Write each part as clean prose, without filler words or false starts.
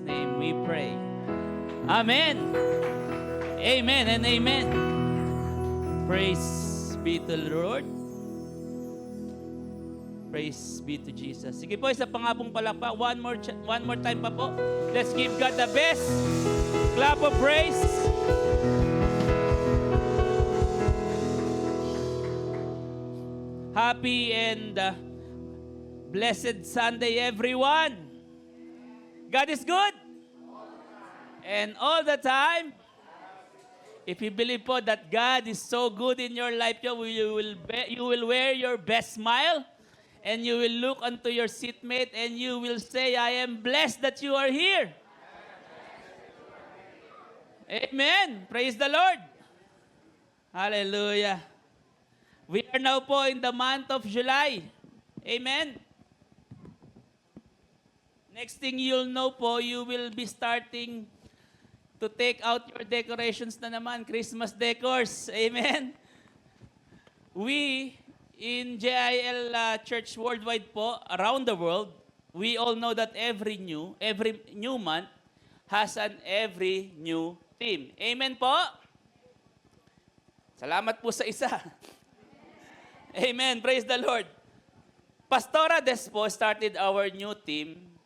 name we pray. Amen. Amen and amen. Praise be to the Lord. Praise be to Jesus. Sige po, isa pa nga pong palakpak. One more time pa po. Let's give God the best clap of praise. Happy and blessed Sunday, everyone. God is good. And all the time. If you believe po that God is so good in your life, you will wear your best smile and you will look unto your seatmate and you will say, I am blessed that you are here. Amen. Praise the Lord. Hallelujah. We are now po in the month of July. Amen. Next thing you'll know po, you will be starting to take out your decorations na naman, Christmas decors. Amen. We, in JIL Church Worldwide po, around the world, we all know that every new month has every new theme. Amen po? Salamat po sa isa. Amen. Praise the Lord. Pastora Despo started our new theme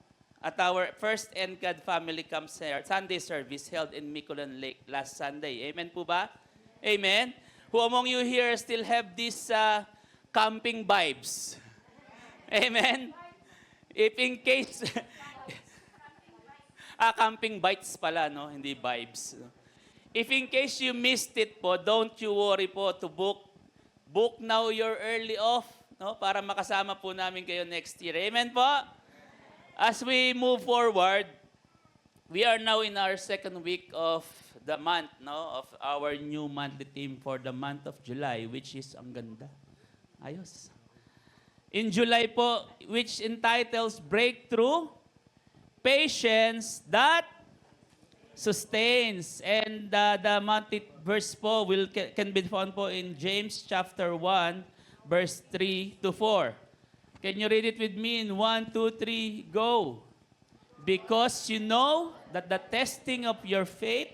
at our first NCAD Family Camp Sunday service held in Micolan Lake last Sunday. Amen po ba? Amen. Who among you here still have these camping vibes? Amen. If in case... camping bites pala, no? Hindi vibes. If in case you missed it po, don't you worry po to book now your early off, no? Para makasama po namin kayo next year. Amen po? As we move forward, we are now in our second week of the month, no? Of our new monthly theme for the month of July, which is ang ganda. Ayos. In July po, which entitles Breakthrough, Patience that Sustains. And the monthly verse po can be found po in James chapter 1, verse 3 to 4. Can you read it with me in 1, 2, 3, go? Because you know that the testing of your faith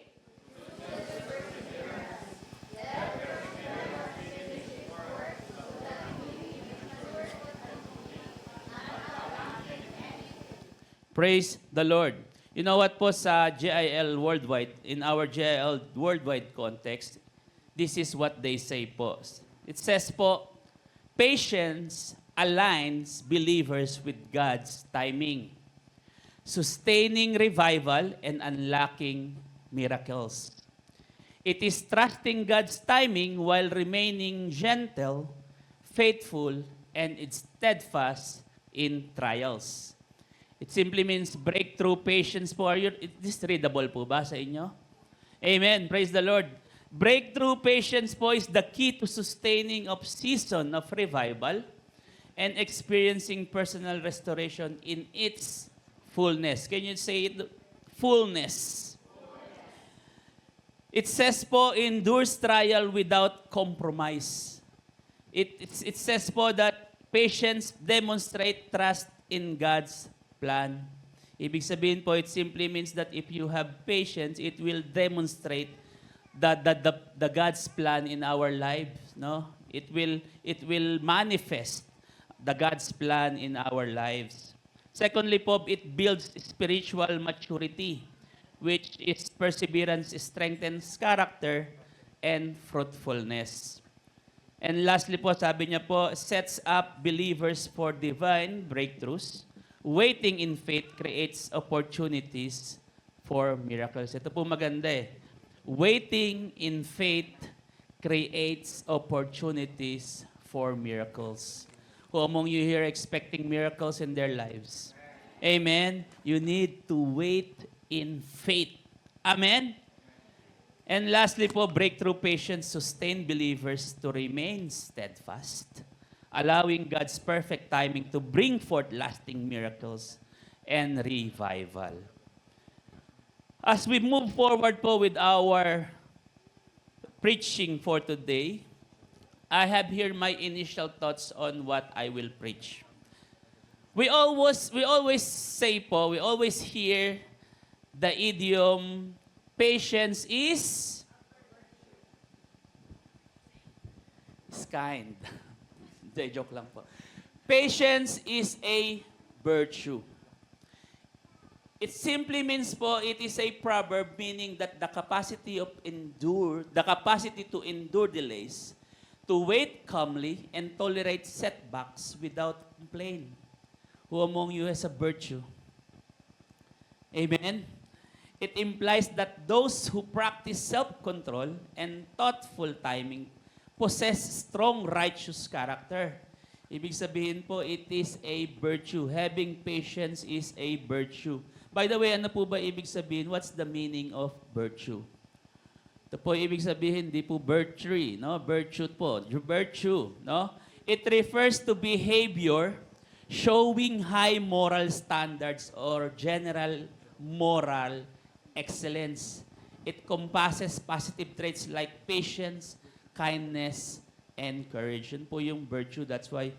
Praise the Lord. You know what po sa JIL Worldwide, in our JIL Worldwide context, this is what they say po. It says po, patience aligns believers with God's timing, sustaining revival and unlocking miracles. It is trusting God's timing while remaining gentle, faithful, and steadfast in trials. It simply means breakthrough patience po. Is this readable po ba sa inyo? Amen. Praise the Lord. Breakthrough patience po is the key to sustaining of season of revival and experiencing personal restoration in its fullness. Can you say it? Fullness. It says po, endures trial without compromise. It says po that patience demonstrate trust in God's plan. Ibig sabihin po, it simply means that if you have patience, it will demonstrate the God's plan in our lives, no? It will manifest the God's plan in our lives. Secondly po, it builds spiritual maturity, which is perseverance, strengthens character, and fruitfulness. And lastly po, sabi niya po, sets up believers for divine breakthroughs. Waiting in faith creates opportunities for miracles. Ito po maganda eh. Waiting in faith creates opportunities for miracles. Who among you here expecting miracles in their lives? Amen? You need to wait in faith. Amen? And lastly po, breakthrough patience sustain believers to remain steadfast, allowing God's perfect timing to bring forth lasting miracles and revival. As we move forward po with our preaching for today, I have here my initial thoughts on what I will preach. We always say po, we always hear the idiom, patience is kind. Hindi, joke lang po. Patience is a virtue. It simply means po, it is a proverb meaning that the capacity to endure delays, to wait calmly and tolerate setbacks without complaint. Who among you has a virtue? Amen? It implies that those who practice self-control and thoughtful timing possess strong righteous character. Ibig sabihin po, it is a virtue. Having patience is a virtue. By the way, ano po ba ibig sabihin? What's the meaning of virtue? Ito po ibig sabihin, di po virtue, no? Virtue po. Virtue, no? It refers to behavior showing high moral standards or general moral excellence. It compasses positive traits like patience, kindness, and courage. Yun po yung virtue. That's why,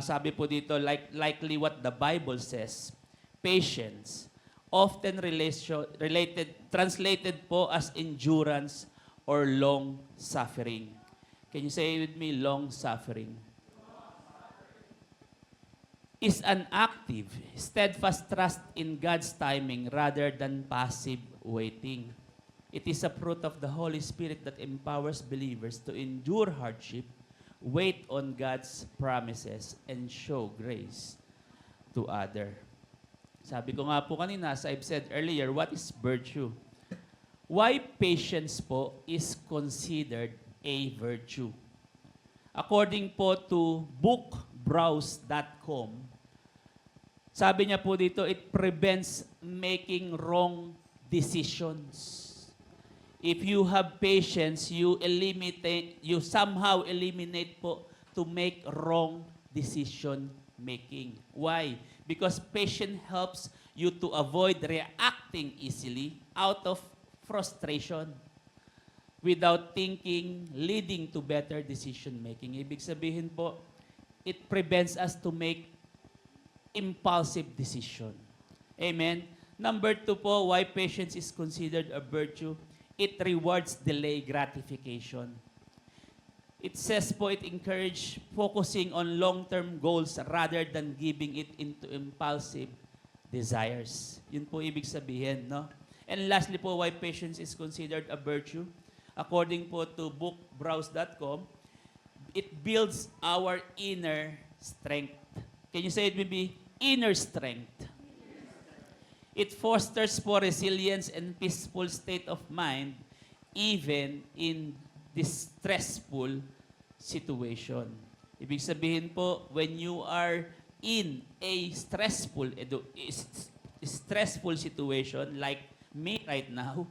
sabi po dito, likely what the Bible says, patience, often translated po as endurance or long suffering. Can you say with me, long suffering? Is an active, steadfast trust in God's timing rather than passive waiting. It is a fruit of the Holy Spirit that empowers believers to endure hardship, wait on God's promises, and show grace to others. Sabi ko nga po kanina, as I've said earlier, what is virtue? Why patience po is considered a virtue? According po to bookbrowse.com, sabi niya po dito, it prevents making wrong decisions. If you have patience, you somehow eliminate po to make wrong decision making. Why? Because patience helps you to avoid reacting easily out of frustration without thinking, leading to better decision making. Ibig sabihin po, it prevents us to make impulsive decision. Amen? Number 2 po, why patience is considered a virtue. It rewards delay gratification. It says po, it encourages focusing on long-term goals rather than giving it into impulsive desires. Yun po ibig sabihin, no? And lastly po, why patience is considered a virtue. According po to bookbrowse.com, it builds our inner strength. Can you say it with me? Inner strength. It fosters po resilience and peaceful state of mind even in distressful situation. Ibig sabihin po, when you are in a stressful situation like me right now,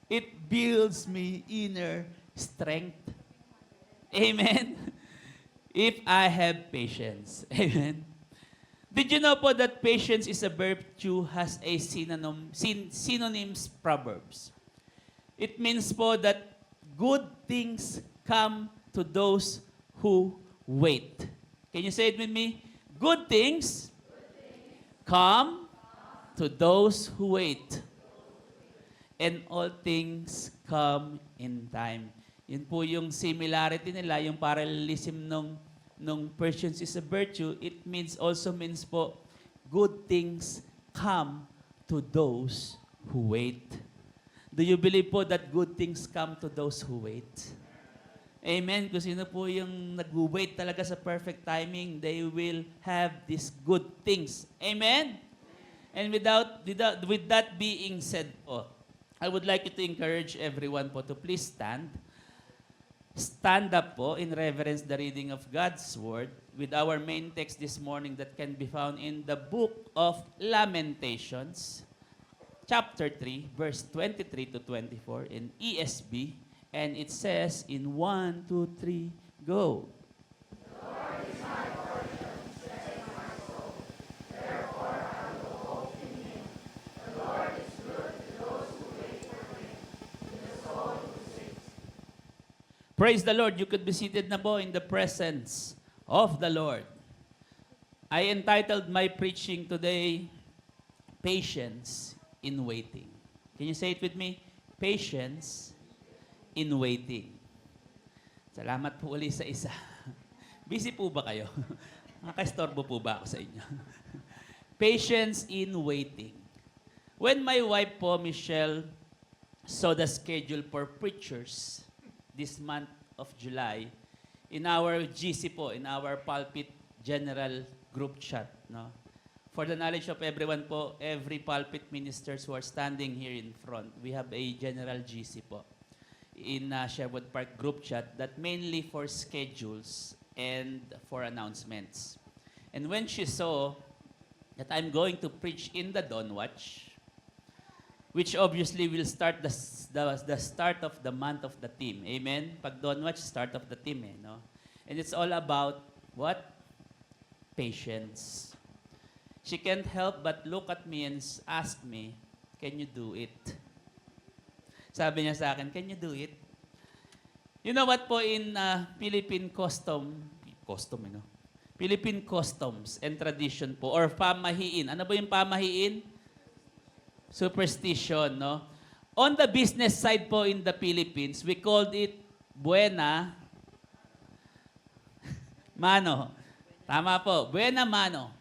it builds me inner strength. Amen? If I have patience. Amen? Did you know po that patience is a virtue has a synonyms proverbs? It means po that good things come to those who wait. Can you say it with me? Good things come to those who wait. And all things come in time. Yun po yung similarity nila, yung parallelism nung patience is a virtue. It also means po, good things come to those who wait. Do you believe po that good things come to those who wait? Amen. Kung sino po yung nag-wait talaga sa perfect timing, they will have these good things. Amen? And with that being said po, I would like you to encourage everyone po to please stand. Stand up po in reverence the reading of God's Word with our main text this morning that can be found in the book of Lamentations, chapter 3, verse 23 to 24 in ESV. And it says in 1, 2, 3, go. Praise the Lord. You could be seated na po in the presence of the Lord. I entitled my preaching today, Patience in waiting. Can you say it with me? Patience in waiting. Salamat po uli sa isa. Busy po ba kayo? Nakaka-istorbo po ba ako sa inyo? Patience in waiting. When my wife po, Michelle, saw the schedule for preachers this month of July, in our GC po, in our pulpit general group chat, no? For the knowledge of everyone po, every pulpit ministers who are standing here in front, we have a general GC po in Sherwood Park group chat that mainly for schedules and for announcements. And when she saw that I'm going to preach in the Dawn Watch, which obviously will start the start of the month of the team. Amen? Pag Dawn Watch, start of the team, no? And it's all about what? Patience. She can't help but look at me and ask me, can you do it? Sabi niya sa akin, can you do it? You know what po in Philippine Philippine customs and tradition po, or pamahiin. Ano ba yung pamahiin? Superstition, no? On the business side po in the Philippines, we called it buena mano. Tama po, buena mano.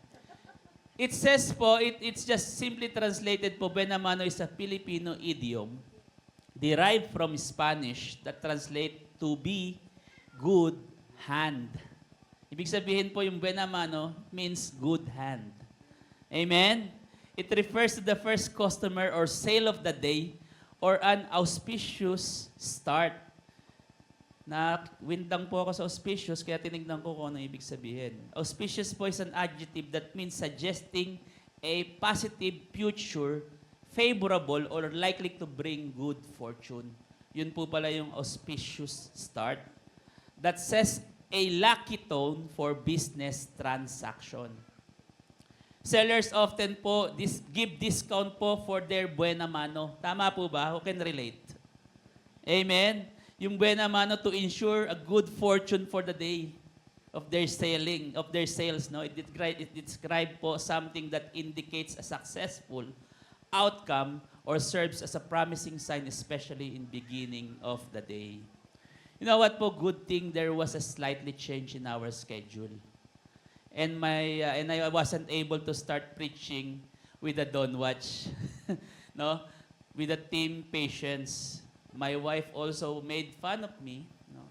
It says po, it's just simply translated po, buena mano is a Filipino idiom derived from Spanish that translate to be good hand. Ibig sabihin po yung buena mano means good hand. Amen? It refers to the first customer or sale of the day or an auspicious start. Windang po ako sa auspicious, kaya tinignan ko kung ano ibig sabihin. Auspicious po is an adjective that means suggesting a positive future, favorable, or likely to bring good fortune. Yun po pala yung auspicious start. That says a lucky tone for business transaction. Sellers often po give discount po for their buena mano. Tama po ba? Who can relate? Amen? Yung buena mano to ensure a good fortune for the day of their sales. No? It describe po something that indicates a successful outcome or serves as a promising sign, especially in beginning of the day. You know what po? Good thing there was a slightly change in our schedule. And I wasn't able to start preaching with the Dawn Watch, no, with the team Patience. My wife also made fun of me, no,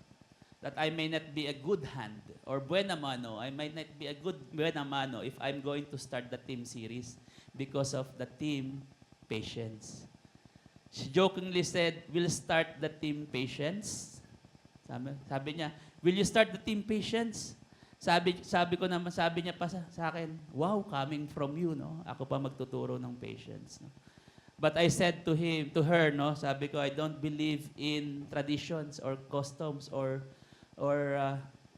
that I may not be a good hand or buena mano. I might not be a good buena mano if I'm going to start the team series because of the team Patience. She jokingly said, "We'll start the team Patience." Sabi niya, "Will you start the team Patience?" Sabi ko naman, sabi niya pa sa akin, "Wow, coming from you, no? Ako pa magtuturo ng patience." No? But I said to her, no, sabi ko, I don't believe in traditions or customs or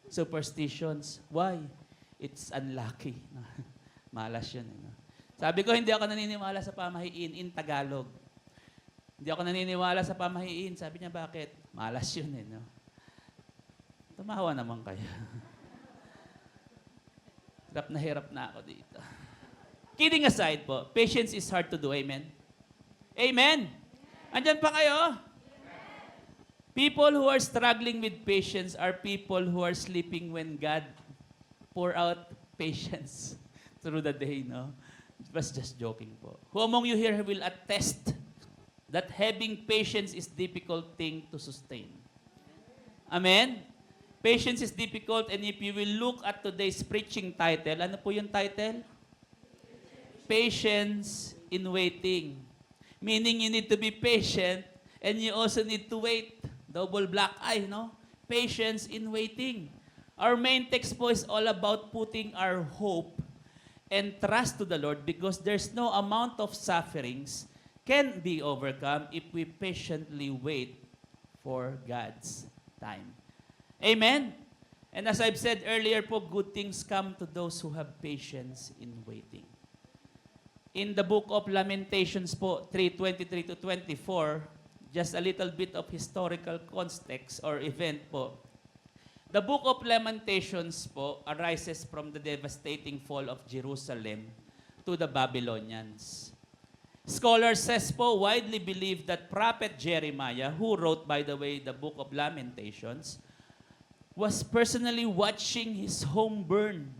superstitions. Why? It's unlucky. Malas yun. No? Sabi ko, hindi ako naniniwala sa pamahiin in Tagalog. Hindi ako naniniwala sa pamahiin. Sabi niya, bakit? Malas yun. No? Tumawa naman kayo. Hirap na ako dito. Kidding aside po, patience is hard to do. Amen? Amen? Andyan pa kayo? People who are struggling with patience are people who are sleeping when God pour out patience through the day, no? It was just joking po. Who among you here will attest that having patience is difficult thing to sustain? Amen? Patience is difficult, and if you will look at today's preaching title, ano po yung title? Patience in waiting. Meaning you need to be patient and you also need to wait. Double black eye, no? Patience in waiting. Our main text po is all about putting our hope and trust to the Lord because there's no amount of sufferings can be overcome if we patiently wait for God's time. Amen? And as I've said earlier po, good things come to those who have patience in waiting. In the book of Lamentations po, 3:23 to 24, just a little bit of historical context or event po. The book of Lamentations po arises from the devastating fall of Jerusalem to the Babylonians. Scholars says po, widely believe that Prophet Jeremiah, who wrote, by the way, the book of Lamentations, was personally watching his home burn,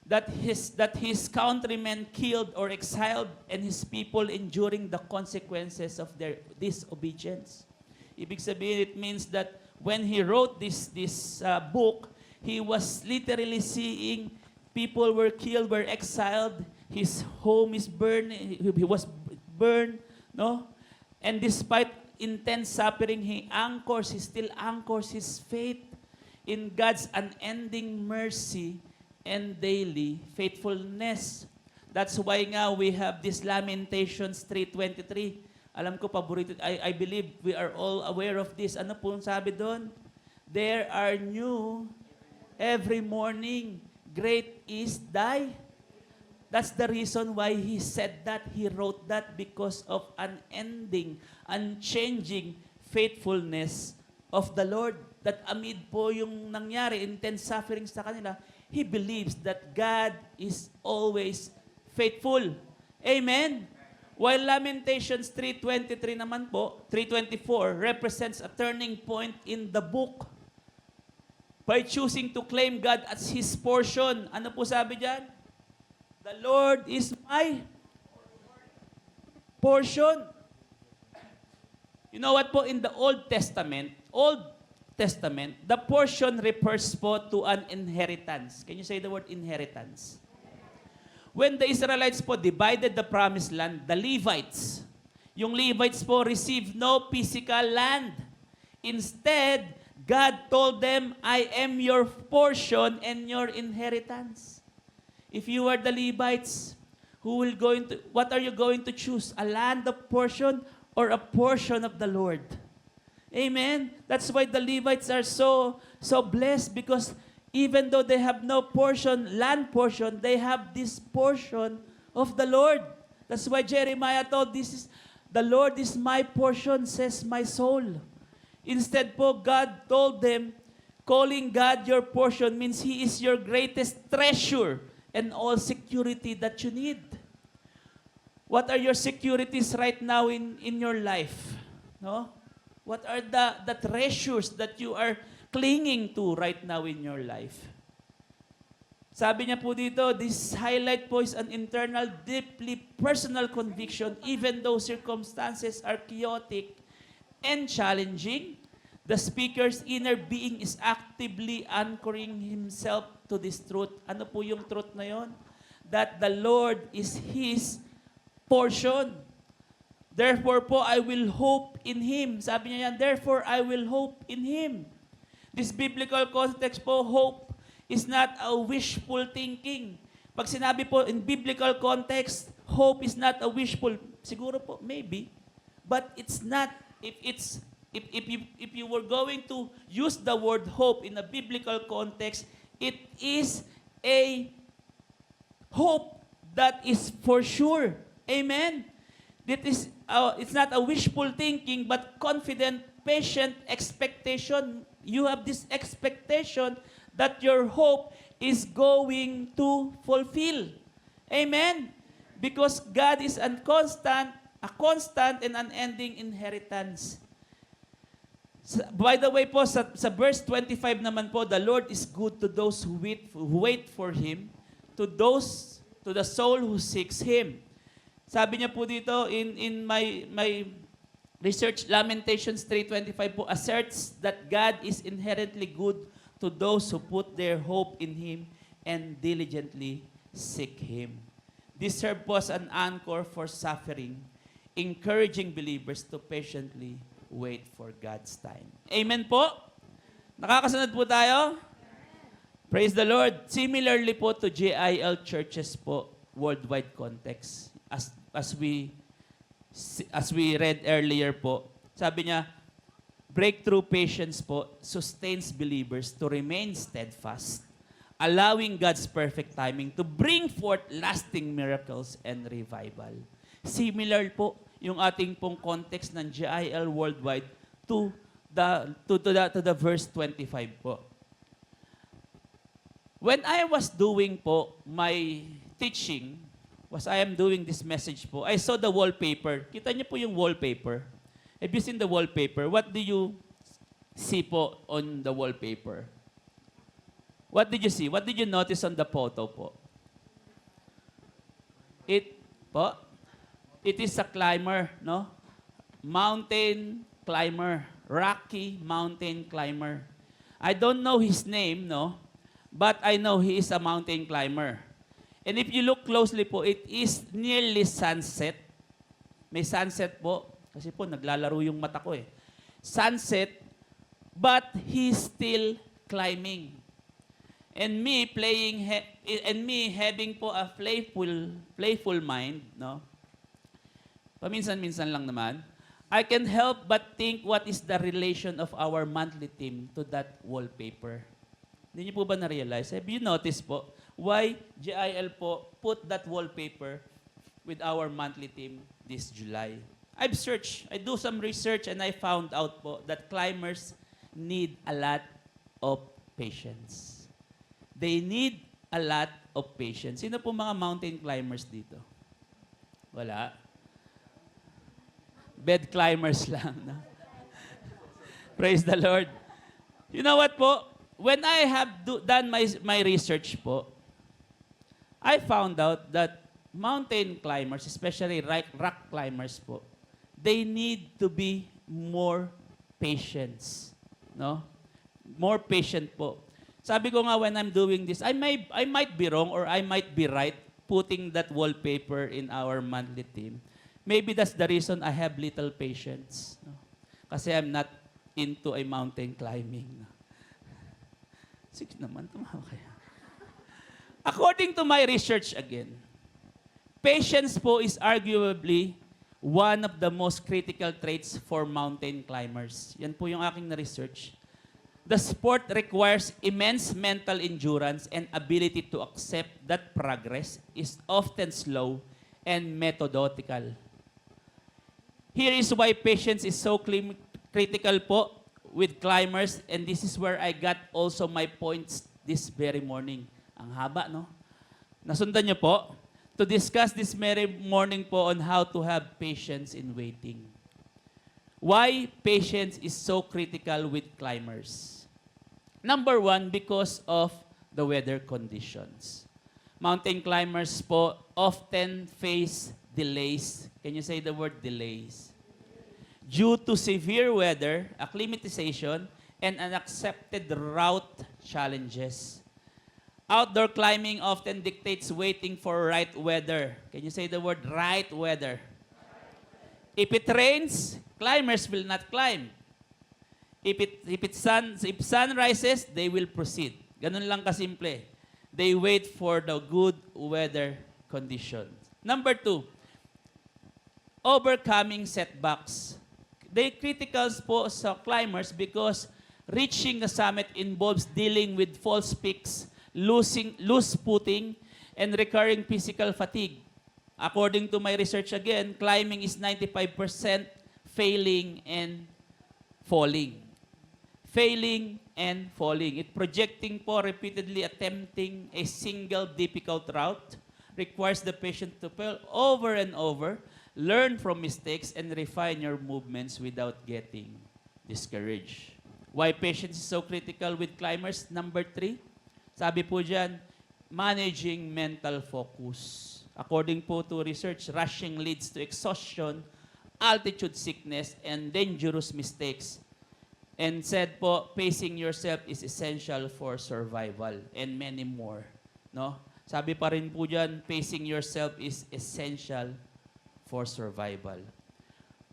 that his countrymen killed or exiled, and his people enduring the consequences of their disobedience. Ibig sabihin, it means that when he wrote this book, he was literally seeing people were killed, were exiled, his home is burned, he was burned, no? And despite intense suffering, he still anchors his faith in God's unending mercy and daily faithfulness. That's why nga we have this Lamentations 3:23. Alam ko, paborito. I believe we are all aware of this. Ano po sabi doon? There are new every morning. Great is thy. That's the reason why he said that. He wrote that because of unending, unchanging faithfulness of the Lord. That amid po yung nangyari, intense suffering sa kanila, he believes that God is always faithful. Amen? While Lamentations 3:23 naman po, 3:24 represents a turning point in the book. By choosing to claim God as his portion. Ano po sabi diyan? The Lord is my portion. You know what po, in the Old Testament, the portion refers po to an inheritance. Can you say the word inheritance? When the Israelites po divided the promised land, the Levites, yung Levites po received no physical land. Instead, God told them, I am your portion and your inheritance. If you are the Levites, what are you going to choose? A land of portion or a portion of the Lord? Amen. That's why the Levites are so blessed, because even though they have no portion, land portion, they have this portion of the Lord. That's why Jeremiah told, the Lord is my portion, says my soul. Instead po, God told them, calling God your portion means He is your greatest treasure and all security that you need. What are your securities right now in your life? No? What are the treasures that you are clinging to right now in your life? Sabi niya po dito, this highlight po is an internal, deeply personal conviction. Even though circumstances are chaotic and challenging, the speaker's inner being is actively anchoring himself to this truth. Ano po yung truth na yon? That the Lord is his portion. Therefore po, I will hope in Him. Sabi niya yan, therefore, I will hope in Him. This biblical context po, hope is not a wishful thinking. Pag sinabi po in biblical context, hope is not a wishful, siguro po, maybe, but it's not, if you were going to use the word hope in a biblical context, it is a hope that is for sure. Amen? It's not a wishful thinking, but confident, patient expectation. You have this expectation that your hope is going to fulfill. Amen? Because God is a constant and unending inheritance. By the way po, sa verse 25 naman po, the Lord is good to those who wait for Him, to the soul who seeks Him. Sabi niya po dito, in my research, Lamentations 3:25 po asserts that God is inherently good to those who put their hope in Him and diligently seek Him. This serves po as an anchor for suffering, encouraging believers to patiently wait for God's time. Amen po? Nakakasunod po tayo? Praise the Lord. Similarly po to JIL churches po, worldwide context. As we read earlier po, sabi niya, breakthrough patience po sustains believers to remain steadfast, allowing God's perfect timing to bring forth lasting miracles and revival. Similar po yung ating pong context ng JIL worldwide to the verse 25 po. When I was doing po my teaching, was I am doing this message po, I saw the wallpaper. Kita niyo po yung wallpaper. Have you seen the wallpaper? What do you see po on the wallpaper? What did you see? What did you notice on the photo po? It is a climber, no? Mountain climber, rocky mountain climber. I don't know his name, no? But I know he is a mountain climber. And if you look closely po, it is nearly sunset. May sunset po. Kasi po, naglalaro yung mata ko eh. Sunset, but he's still climbing. And me having po a playful mind, no? Paminsan-minsan lang naman, I can help but think what is the relation of our monthly team to that wallpaper. Hindi niyo po ba na-realize? Have you noticed po why JIL po put that wallpaper with our monthly team this July? I've searched, I do some research and I found out po that climbers need a lot of patience. They need a lot of patience. Sino po mga mountain climbers dito? Wala. Bed climbers lang. No? Praise the Lord. You know what po? When I have done my research po, I found out that mountain climbers, especially rock climbers po, they need to be more patient. No? More patient po. Sabi ko nga when I'm doing this, I might be wrong or I might be right putting that wallpaper in our monthly team. Maybe that's the reason I have little patience. No? Kasi I'm not into a mountain climbing. No? Sige naman, tumawa kaya. According to my research again, patience po is arguably one of the most critical traits for mountain climbers. Yan po yung aking na-research. The sport requires immense mental endurance and ability to accept that progress is often slow and methodical. Here is why patience is so critical po with climbers, and this is where I got also my points this very morning. Ang haba, no? Nasundan niyo po? To discuss this very morning po on how to have patience in waiting. Why patience is so critical with climbers? Number one, because of the weather conditions. Mountain climbers po often face delays. Can you say the word delays? Due to severe weather, acclimatization, and unaccepted route challenges. Outdoor climbing often dictates waiting for right weather. Can you say the word right weather? If it rains, climbers will not climb. If sun rises, they will proceed. Ganun lang kasimple. They wait for the good weather conditions. Number two, overcoming setbacks. They criticals po sa climbers because reaching the summit involves dealing with false peaks, loose footing, and recurring physical fatigue. According to my research again, climbing is 95% failing and falling. Failing and falling. It projecting po repeatedly attempting a single difficult route requires the patient to fail over and over, learn from mistakes, and refine your movements without getting discouraged. Why patience is so critical with climbers? Number 3, sabi po dyan, managing mental focus. According po to research, rushing leads to exhaustion, altitude sickness, and dangerous mistakes. And said po, pacing yourself is essential for survival, and many more. No? Sabi pa rin po dyan, pacing yourself is essential for survival.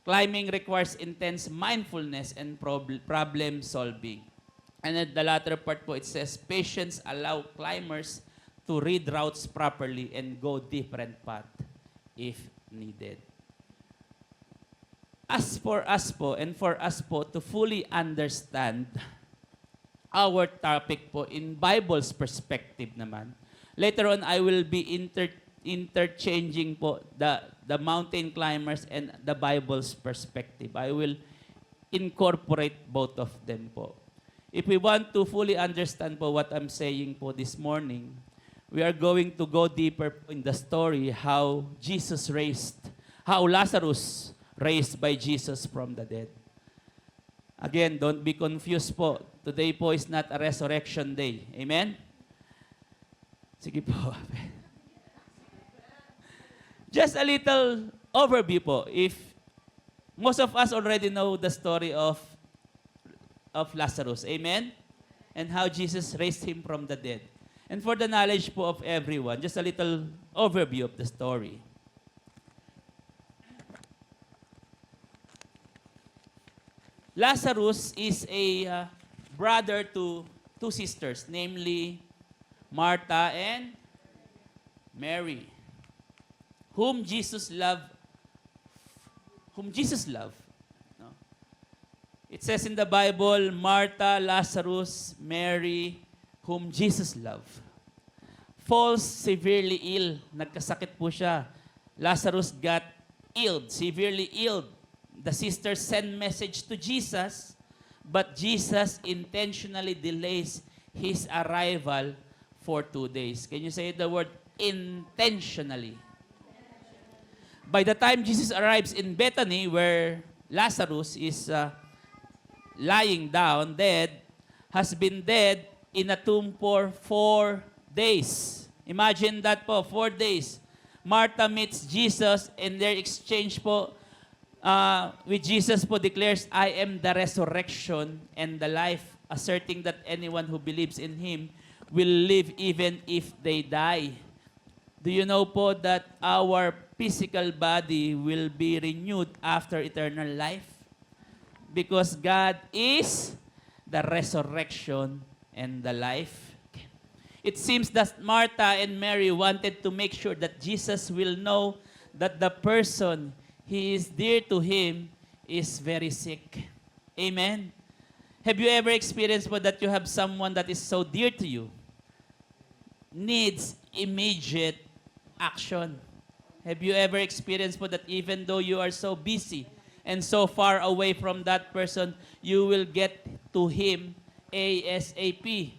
Climbing requires intense mindfulness and problem solving. And at the latter part po, it says, patience allow climbers to read routes properly and go different path if needed. As for us po, and for us po to fully understand our topic po in Bible's perspective naman, later on I will be interchanging po the mountain climbers and the Bible's perspective. I will incorporate both of them po. If we want to fully understand po what I'm saying po this morning, we are going to go deeper in the story how Lazarus raised by Jesus from the dead. Again, don't be confused po. Today po is not a resurrection day. Amen? Sige po. Just a little overview po. If most of us already know the story of Lazarus. Amen? And how Jesus raised him from the dead. And for the knowledge po of everyone, just a little overview of the story. Lazarus is a brother to two sisters, namely Martha and Mary, whom Jesus loved. No? It says in the Bible, Martha, Lazarus, Mary, whom Jesus loved, falls severely ill. Nagkasakit po siya. Lazarus got severely ill. The sisters send message to Jesus, but Jesus intentionally delays his arrival for 2 days. Can you say the word intentionally? By the time Jesus arrives in Bethany, where Lazarus is lying down, dead, has been dead in a tomb for 4 days. Imagine that po, 4 days. Martha meets Jesus, and their exchange po with Jesus po declares, I am the resurrection and the life, asserting that anyone who believes in Him will live even if they die. Do you know po that our physical body will be renewed after eternal life? Because God is the resurrection and the life. It seems that Martha and Mary wanted to make sure that Jesus will know that the person he is dear to him is very sick. Amen? Have you ever experienced that you have someone that is so dear to you, needs immediate action? Have you ever experienced that even though you are so busy and so far away from that person, you will get to him ASAP?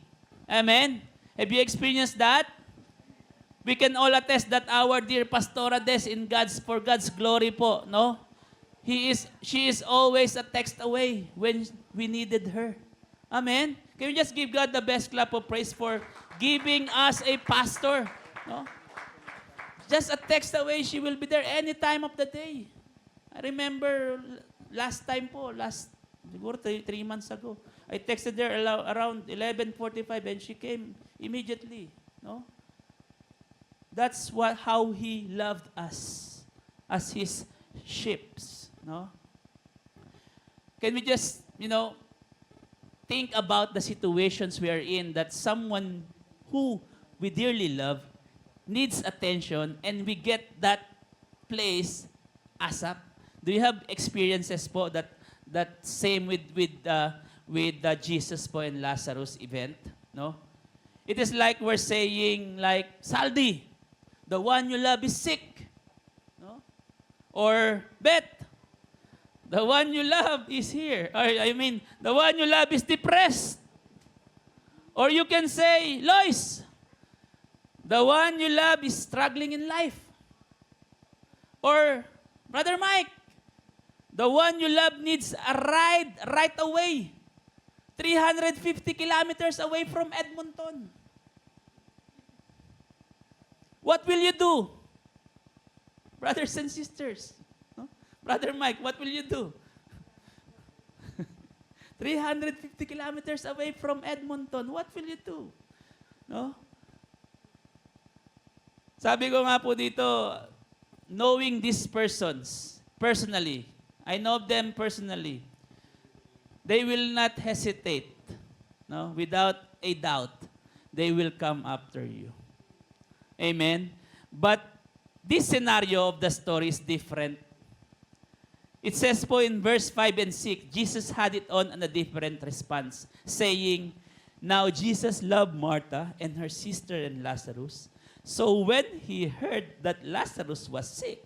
Amen? Have you experienced that? We can all attest that our dear Pastora Des for God's glory po, no? She is always a text away when we needed her. Amen? Can we just give God the best clap of praise for giving us a pastor? No? Just a text away, she will be there any time of the day. I remember siguro 3 months ago, I texted her around 11:45 and she came immediately. No? That's how He loved us as His sheep. No? Can we just, think about the situations we are in, that someone who we dearly love needs attention and we get that place ASAP? Do you have experiences po that same with Jesus po and Lazarus event? No? It is like we're saying, like, Saldi, the one you love is sick. No? Or, Beth, the one you love is here. Or, the one you love is depressed. Or you can say, Lois, the one you love is struggling in life. Or, Brother Mike, the one you love needs a ride right away. 350 kilometers away from Edmonton. What will you do? Brothers and sisters. No? Brother Mike, what will you do? 350 kilometers away from Edmonton. What will you do? No? Sabi ko nga po dito, knowing these persons personally, I know them personally, they will not hesitate. No? Without a doubt, they will come after you. Amen? But this scenario of the story is different. It says po in verse 5 and 6, Jesus had it on a different response, saying, Now Jesus loved Martha and her sister and Lazarus. So when he heard that Lazarus was sick,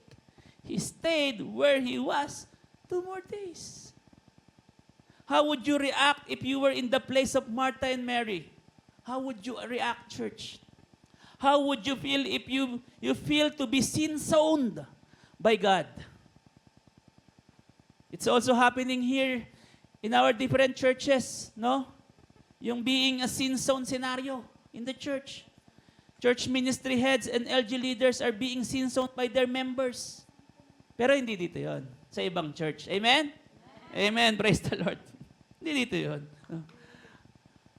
he stayed where he was 2 more days. How would you react if you were in the place of Martha and Mary? How would you react, church? How would you feel if you feel to be sin-zoned by God? It's also happening here in our different churches, no? Yung being a sin-zone scenario in the church. Church ministry heads and LG leaders are being sin-zoned by their members. Pero hindi dito yon sa ibang church. Amen? Amen. Praise the Lord. Hindi dito yon.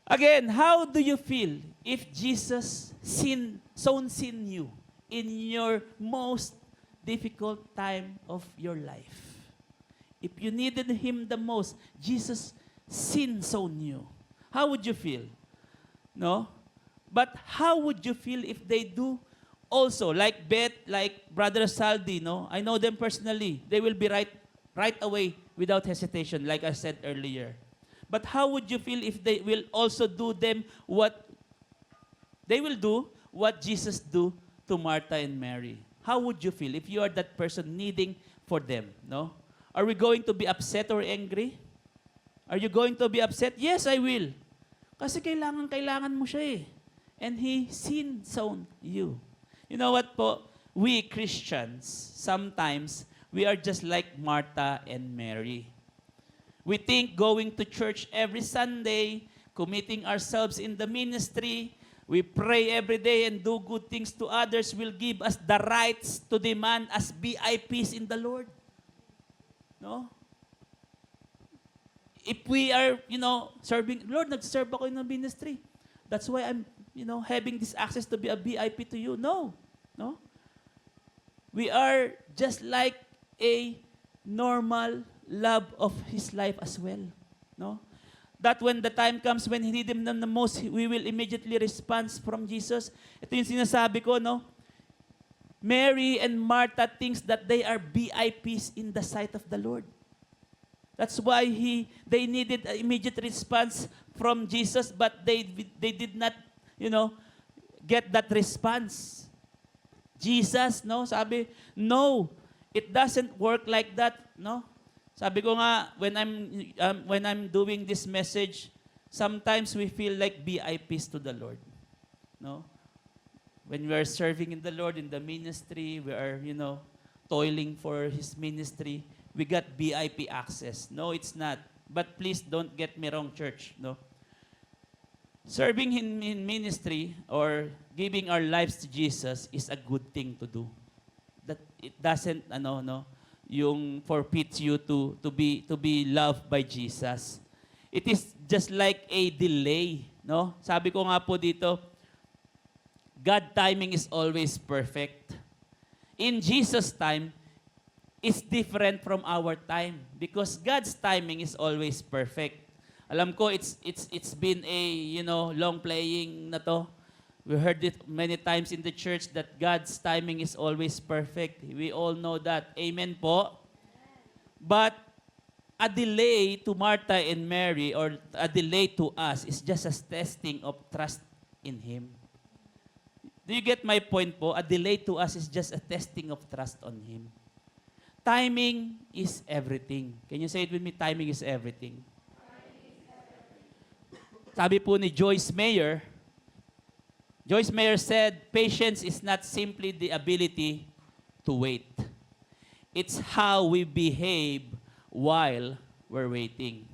Again, how do you feel if Jesus zone sin you in your most difficult time of your life? If you needed Him the most, Jesus zone you. How would you feel? No? But how would you feel if they do also, like Beth, like Brother Saldi, no? I know them personally. They will be right away without hesitation, like I said earlier. But how would you feel if they will also do what Jesus do to Martha and Mary? How would you feel if you are that person needing for them, no? Are we going to be upset or angry? Are you going to be upset? Yes, I will. Kasi kailangan mo siya eh. And He sin-zoned you. You know what po? We Christians, sometimes, we are just like Martha and Mary. We think going to church every Sunday, committing ourselves in the ministry, we pray every day and do good things to others will give us the rights to demand as VIPs in the Lord. No? If we are, serving, Lord, nag-serve ako in the ministry. That's why I'm, having this access to be a VIP to you. No. No? We are just like a normal love of His life as well. No? That when the time comes when He need Him the most, we will immediately respond from Jesus. Ito yung sinasabi ko, no? Mary and Martha thinks that they are VIPs in the sight of the Lord. That's why they needed an immediate response from Jesus, but they did not, get that response. Jesus, no, sabi, no, it doesn't work like that, no. Sabi ko nga, when I'm doing this message, sometimes we feel like VIPs to the Lord, no. When we are serving in the Lord, in the ministry, we are, toiling for His ministry, we got VIP access. No, it's not. But please don't get me wrong, church. No, serving in ministry or giving our lives to Jesus is a good thing to do. That it doesn't, yung forfeits you to be loved by Jesus. It is just like a delay. No, sabi ko nga po dito, God timing is always perfect. In Jesus' time, is different from our time because God's timing is always perfect. Alam ko it's been a long playing na to. We heard it many times in the church that God's timing is always perfect. We all know that. Amen po. But a delay to Martha and Mary or a delay to us is just a testing of trust in Him. Do you get my point po? A delay to us is just a testing of trust on Him. Timing is everything. Can you say it with me? Timing is everything. Sabi po ni Joyce Meyer said, patience is not simply the ability to wait. It's how we behave while we're waiting.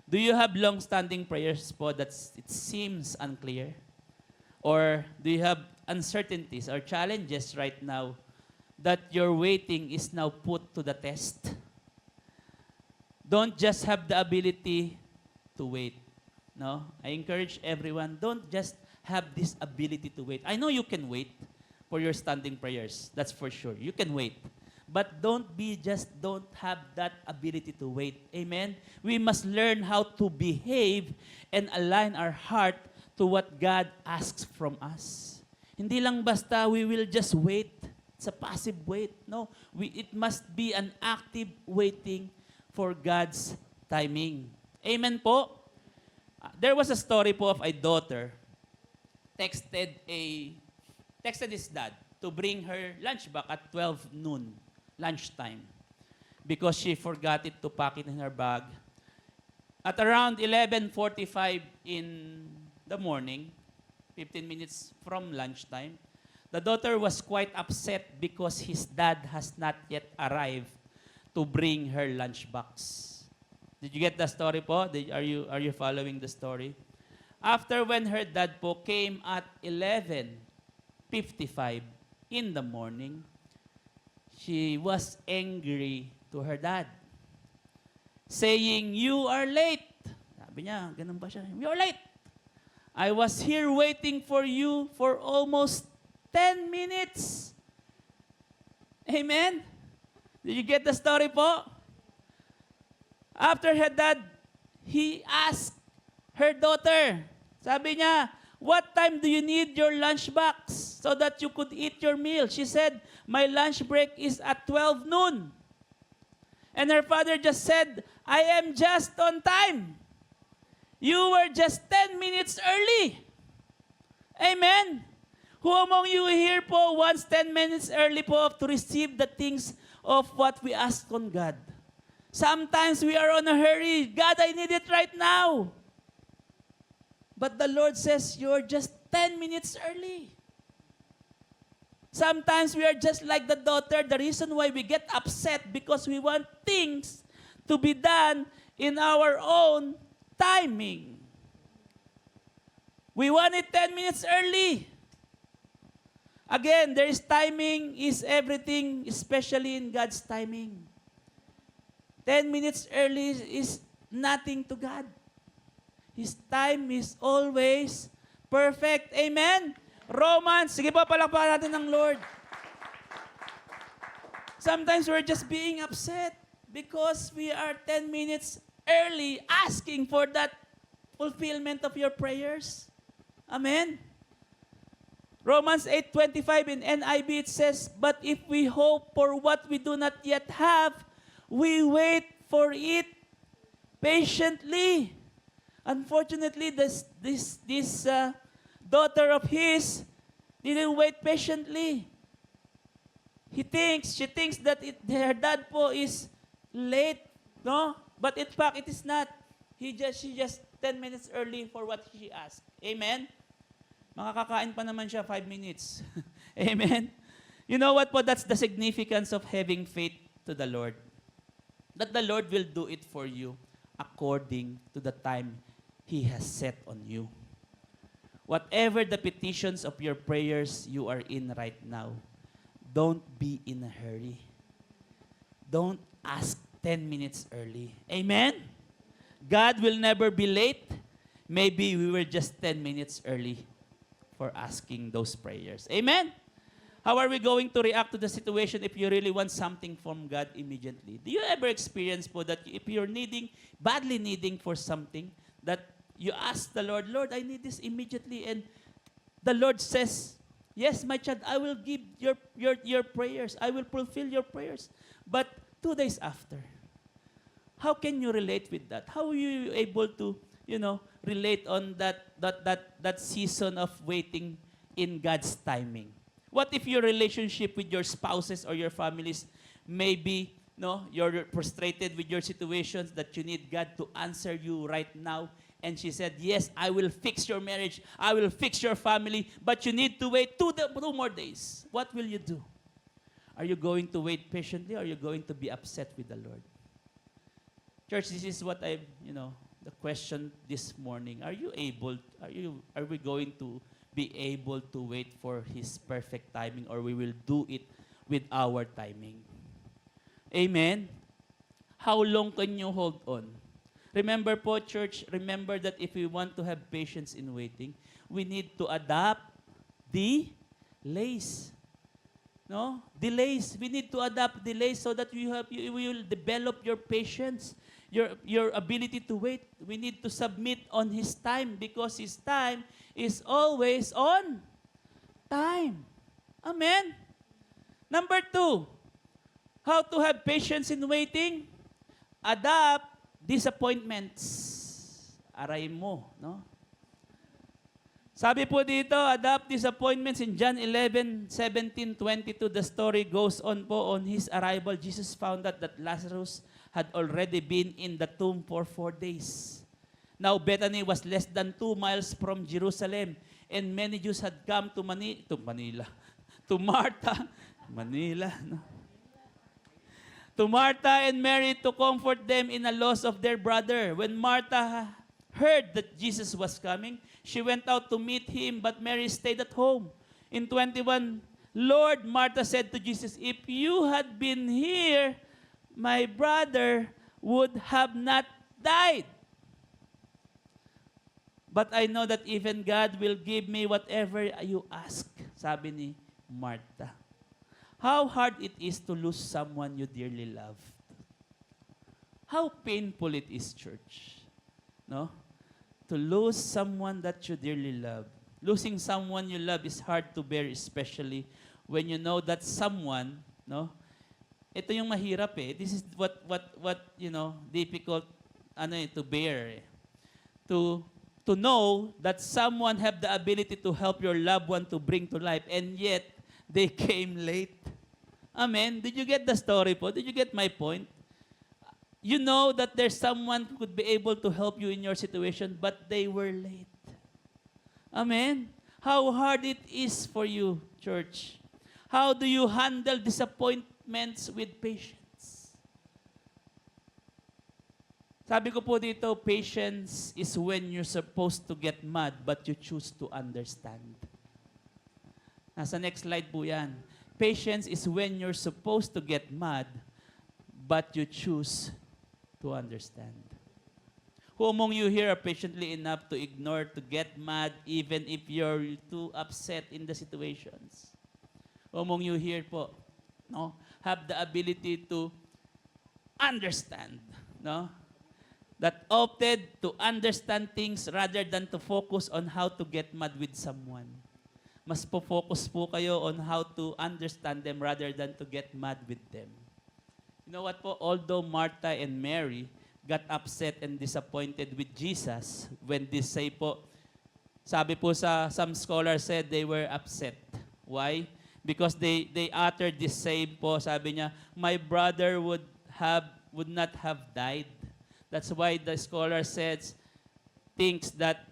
Do you have long-standing prayers po that it seems unclear? Or do you have uncertainties or challenges right now that your waiting is now put to the test? Don't just have the ability to wait. No? I encourage everyone, don't just have this ability to wait. I know you can wait for your standing prayers. That's for sure. You can wait. But don't have that ability to wait. Amen? We must learn how to behave and align our heart to what God asks from us. Hindi lang basta we will just wait. It's a passive wait. No, it must be an active waiting for God's timing. Amen po? There was a story po of a daughter texted his dad to bring her lunch back at 12 noon, lunchtime, because she forgot it to pack it in her bag. At around 11:45 in the morning, 15 minutes from lunchtime. The daughter was quite upset because his dad has not yet arrived to bring her lunchbox. Did you get the story po? Are you following the story? After when her dad po came at 11:55 in the morning, she was angry to her dad, saying, "You are late." Sabi niya, ganun ba siya? "You are late. I was here waiting for you for almost 10 minutes. Amen? Did you get the story po? After her dad, he asked her daughter, sabi niya, "What time do you need your lunchbox so that you could eat your meal?" She said, "My lunch break is at 12 noon. And her father just said, "I am just on time. You were just 10 minutes early." Amen? Who among you here po wants 10 minutes early po to receive the things of what we ask on God? Sometimes we are on a hurry. "God, I need it right now." But the Lord says, you're just 10 minutes early. Sometimes we are just like the daughter. The reason why we get upset because we want things to be done in our own timing. We want it 10 minutes early. Again, there is timing is everything, especially in God's timing. 10 minutes early is nothing to God. His time is always perfect. Amen? Romans, sige po, palakpakan natin ng Lord. Sometimes we're just being upset because we are 10 minutes early asking for that fulfillment of your prayers. Amen? Romans 8:25 in NIV, it says, "But if we hope for what we do not yet have, we wait for it patiently." Unfortunately, this daughter of his didn't wait patiently. She thinks that her dad po is late, no? But in fact, it is not. She just 10 minutes early for what she asked. Amen? Makakakain pa naman siya 5 minutes. Amen? You know what po? That's the significance of having faith to the Lord. That the Lord will do it for you according to the time He has set on you. Whatever the petitions of your prayers you are in right now, don't be in a hurry. Don't ask 10 minutes early. Amen? God will never be late. Maybe we were just 10 minutes early for asking those prayers. Amen? How are we going to react to the situation if you really want something from God immediately? Do you ever experience po that if you're badly needing for something, that you ask the Lord, "Lord, I need this immediately," and the Lord says, "Yes, my child, I will give your prayers. I will fulfill your prayers." But 2 days after, how can you relate with that? How are you able to, relate on that season of waiting in God's timing? What if your relationship with your spouses or your families maybe you're frustrated with your situations that you need God to answer you right now, and she said, "Yes, I will fix your marriage, I will fix your family," but you need to wait 2 more days. What will you do? Are you going to wait patiently, or are you going to be upset with the Lord? Church, this is what the question this morning. Are we going to be able to wait for His perfect timing, or we will do it with our timing? Amen? How long can you hold on? Remember po, church, remember that if we want to have patience in waiting, we need to adapt delays. No? Delays. We need to adapt delays so that you will develop your patience, your ability to wait. We need to submit on His time because His time is always on time. Amen? Number 2, how to have patience in waiting? Adapt disappointments. Aray mo, no? Sabi po dito, adapt disappointments in John 11:17-22. The story goes on po. On His arrival, Jesus found out that Lazarus had already been in the tomb for 4 days. Now, Bethany was less than 2 miles from Jerusalem, and many Jews had come to Manila, to Martha, Manila, no? To Martha and Mary to comfort them in the loss of their brother. When Martha heard that Jesus was coming, she went out to meet him, but Mary stayed at home. In 21, Lord, Martha said to Jesus, if you had been here, my brother would have not died. But I know that even God will give me whatever you ask, sabi ni Martha. How hard it is to lose someone you dearly love. How painful it is, church. No? To lose someone that you dearly love. Losing someone you love is hard to bear, especially when you know that someone, no? Ito yung mahirap eh. This is what difficult to bear eh. To know that someone have the ability to help your loved one to bring to life, and yet they came late. Amen? Did you get the story po? Did you get my point? You know that there's someone who could be able to help you in your situation, but they were late. Amen? How hard it is for you, church. How do you handle disappointments with patience? Sabi ko po dito, patience is when you're supposed to get mad, but you choose to understand. Nasa next slide po yan. Patience is when you're supposed to get mad, but you choose to understand. Who among you here are patiently enough to ignore, to get mad, even if you're too upset in the situations? Who among you here po, no, have the ability to understand, no? That opted to understand things rather than to focus on how to get mad with someone. Mas po-focus po kayo on how to understand them rather than to get mad with them. You know what po? Although Martha and Mary got upset and disappointed with Jesus when they say po, sabi po some scholars said they were upset. Why? Because they uttered this same po, sabi niya, my brother would not have died. That's why the scholar thinks that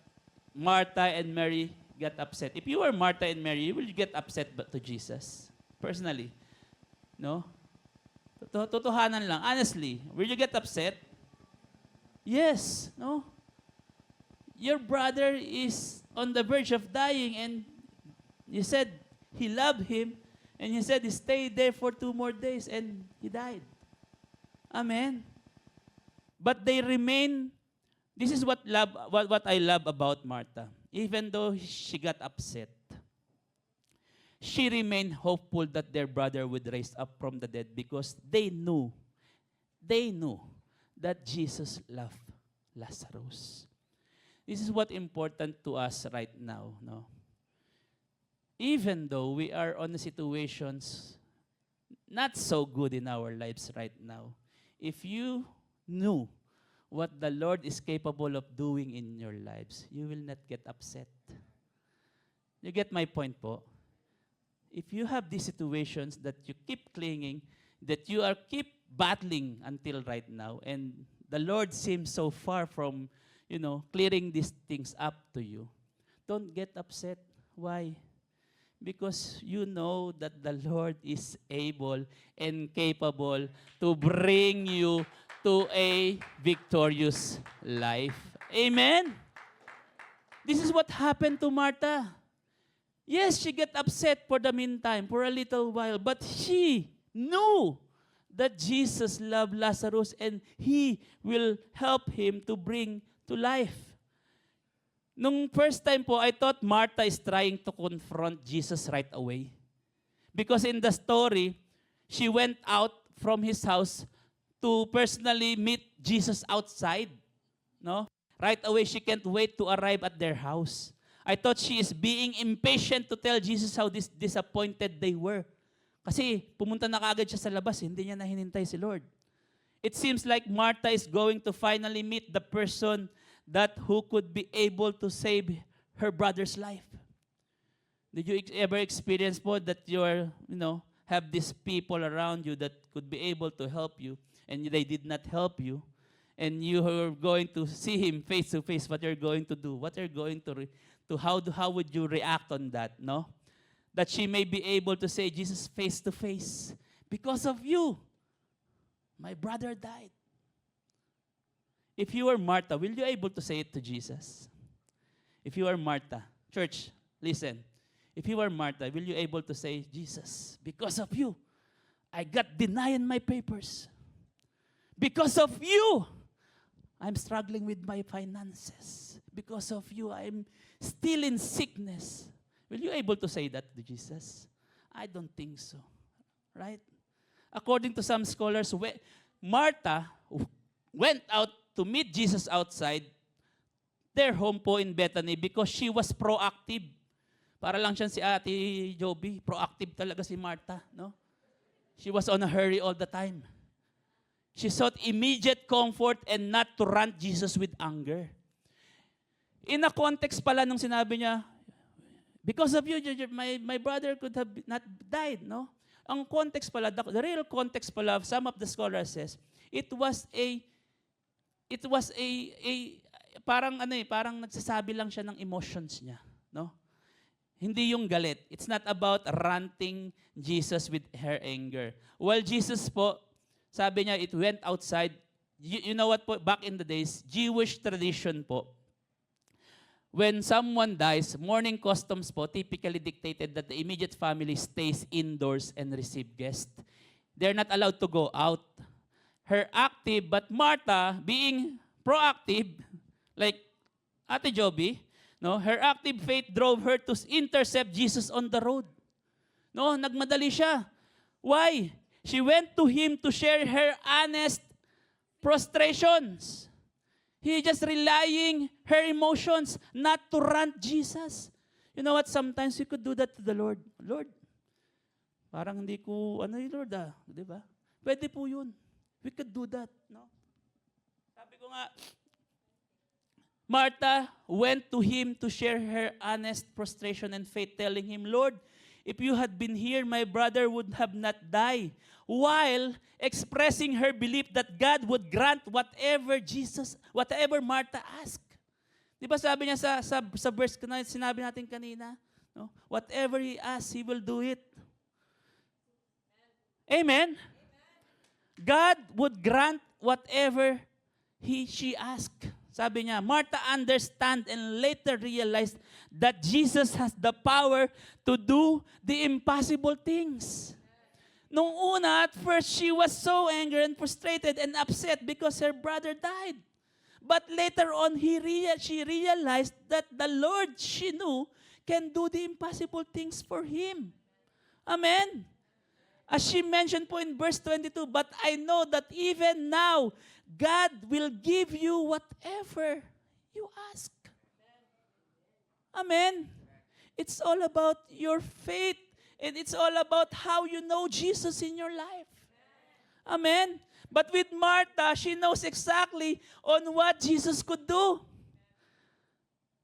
Martha and Mary got upset. If you were Martha and Mary, will you get upset to Jesus? Personally. No? Totohanan lang. Honestly, will you get upset? Yes. No? Your brother is on the verge of dying, and you said he loved him, and you said he stayed there for 2 more days, and he died. Amen? But they remain. This is what I love about Martha. Even though she got upset, she remained hopeful that their brother would rise up from the dead because they knew that Jesus loved Lazarus. This is what important to us right now, no? Even though we are on the situations not so good in our lives right now, if you knew what the Lord is capable of doing in your lives, you will not get upset. You get my point po? If you have these situations that you keep clinging, that you are keep battling until right now, and the Lord seems so far from, clearing these things up to you, don't get upset. Why? Because you know that the Lord is able and capable to bring you to a victorious life. Amen? This is what happened to Martha. Yes, she got upset for the meantime, for a little while, but she knew that Jesus loved Lazarus and He will help him to bring to life. Nung first time po, I thought Martha is trying to confront Jesus right away. Because in the story, she went out from his house to personally meet Jesus outside. No? Right away, she can't wait to arrive at their house. I thought she is being impatient to tell Jesus how disappointed they were. Kasi pumunta na kaagad siya sa labas, hindi niya na hinintay si Lord. It seems like Martha is going to finally meet the person who could be able to save her brother's life. Did you ever experience po that have these people around you that could be able to help you, and they did not help you, and you are going to see him face to face? What you're going to do? What you're going to to how would you react on that, no? That she may be able to say, Jesus, face to face, because of you, my brother died. If you were Martha, will you able to say it to Jesus? If you are Martha, church, listen. If you were Martha, will you able to say, Jesus, because of you, I got denied in my papers. Because of you, I'm struggling with my finances. Because of you, I'm still in sickness. Will you able to say that to Jesus? I don't think so. Right? According to some scholars, Martha went out to meet Jesus outside their home po in Bethany because she was proactive. Para lang siya si Ate Joby, proactive talaga si Martha, no? She was on a hurry all the time. She sought immediate comfort and not to rant Jesus with anger. In a context pala nung sinabi niya, because of you, my brother could have not died, no? Ang context pala, the real context pala, some of the scholars says, it was parang nagsasabi lang siya ng emotions niya, no? Hindi yung galit. It's not about ranting Jesus with her anger. Well, Jesus po, sabi niya, it went outside. You know what po, back in the days, Jewish tradition po, when someone dies, mourning customs po typically dictated that the immediate family stays indoors and receive guests. They're not allowed to go out. Her active, but Martha, being proactive, like Ate Joby, no, her active faith drove her to intercept Jesus on the road. No, nagmadali siya. Why? She went to him to share her honest frustrations. He just relying her emotions, not to rant Jesus. You know what? Sometimes we could do that to the Lord. Lord, parang hindi ko, Lord, di ba? Pwede po yun. We could do that, no? Sabi ko nga, Martha went to him to share her honest frustration and faith, telling him, Lord, if you had been here, my brother would have not died. While expressing her belief that God would grant whatever Martha asked. Di ba sabi niya sa verse na sinabi natin kanina? No? Whatever he asks, he will do it. Amen? God would grant whatever she asked. Sabi niya, Martha understand and later realized that Jesus has the power to do the impossible things. Nung una, at first, she was so angry and frustrated and upset because her brother died. But later on, she realized that the Lord she knew can do the impossible things for him. Amen? As she mentioned po in verse 22, but I know that even now, God will give you whatever you ask. Amen? It's all about your faith. And it's all about how you know Jesus in your life. Amen? But with Martha, she knows exactly on what Jesus could do.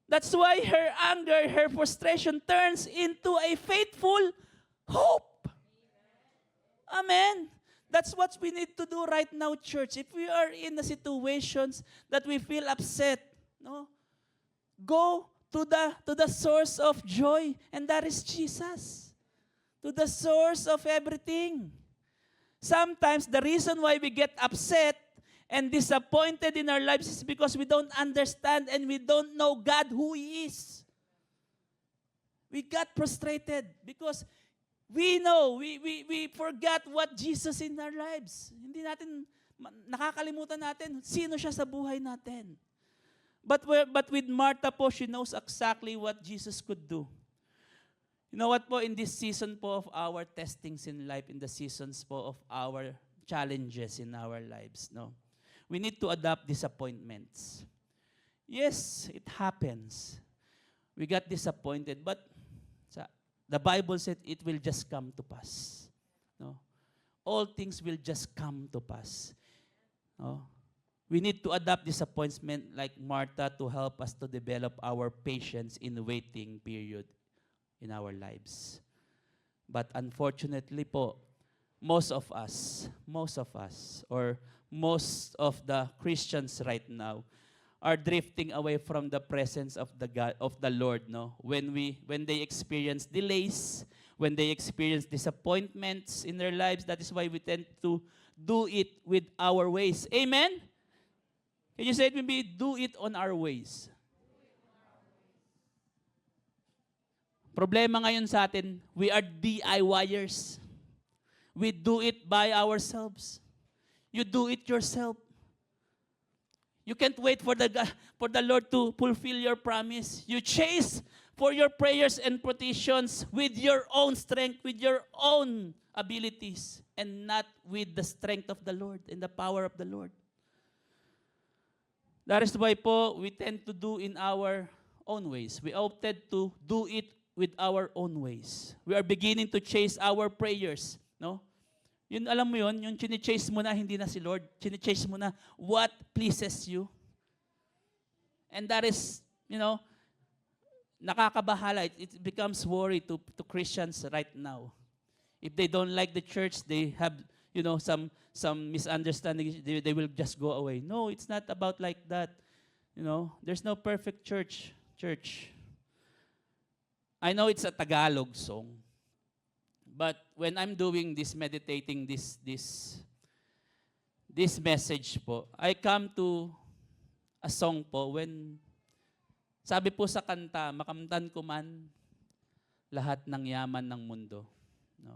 That's why her anger, her frustration turns into a faithful hope. Amen? That's what we need to do right now, church. If we are in the situations that we feel upset, no, go to the source of joy, and that is Jesus. To the source of everything. Sometimes the reason why we get upset and disappointed in our lives is because we don't understand and we don't know God who He is. We got frustrated because we know, we forgot what Jesus in our lives. Hindi natin, nakakalimutan natin, sino siya sa buhay natin. But with Martha po, she knows exactly what Jesus could do. You know what po, in this season po of our testings in life, in the seasons po of our challenges in our lives, no? We need to adapt disappointments. Yes, it happens. We got disappointed, but the Bible said it will just come to pass. No? All things will just come to pass. No? We need to adapt disappointment like Martha to help us to develop our patience in waiting period in our lives. But unfortunately po, most of us, or most of the Christians right now are drifting away from the presence of the God, of the Lord, no? When they experience delays, when they experience disappointments in their lives, that is why we tend to do it with our ways. Amen? Can you say it with me? Do it on our ways. Problema ngayon sa atin, we are DIYers. We do it by ourselves. You do it yourself. You can't wait for the Lord to fulfill your promise. You chase for your prayers and petitions with your own strength, with your own abilities, and not with the strength of the Lord and the power of the Lord. That is why po, we tend to do in our own ways. We opted to do it with our own ways. We are beginning to chase our prayers, no? Yun, alam mo yun, yung chine-chase mo na, hindi na si Lord. Chine-chase mo na what pleases you. And that is, nakakabahala. It becomes worry to Christians right now. If they don't like the church, they have, some misunderstanding. They will just go away. No, it's not about like that. There's no perfect church. I know it's a Tagalog song. But when I'm doing this, meditating this message po, I come to a song po when, sabi po sa kanta, makamtan ko man lahat ng yaman ng mundo. No?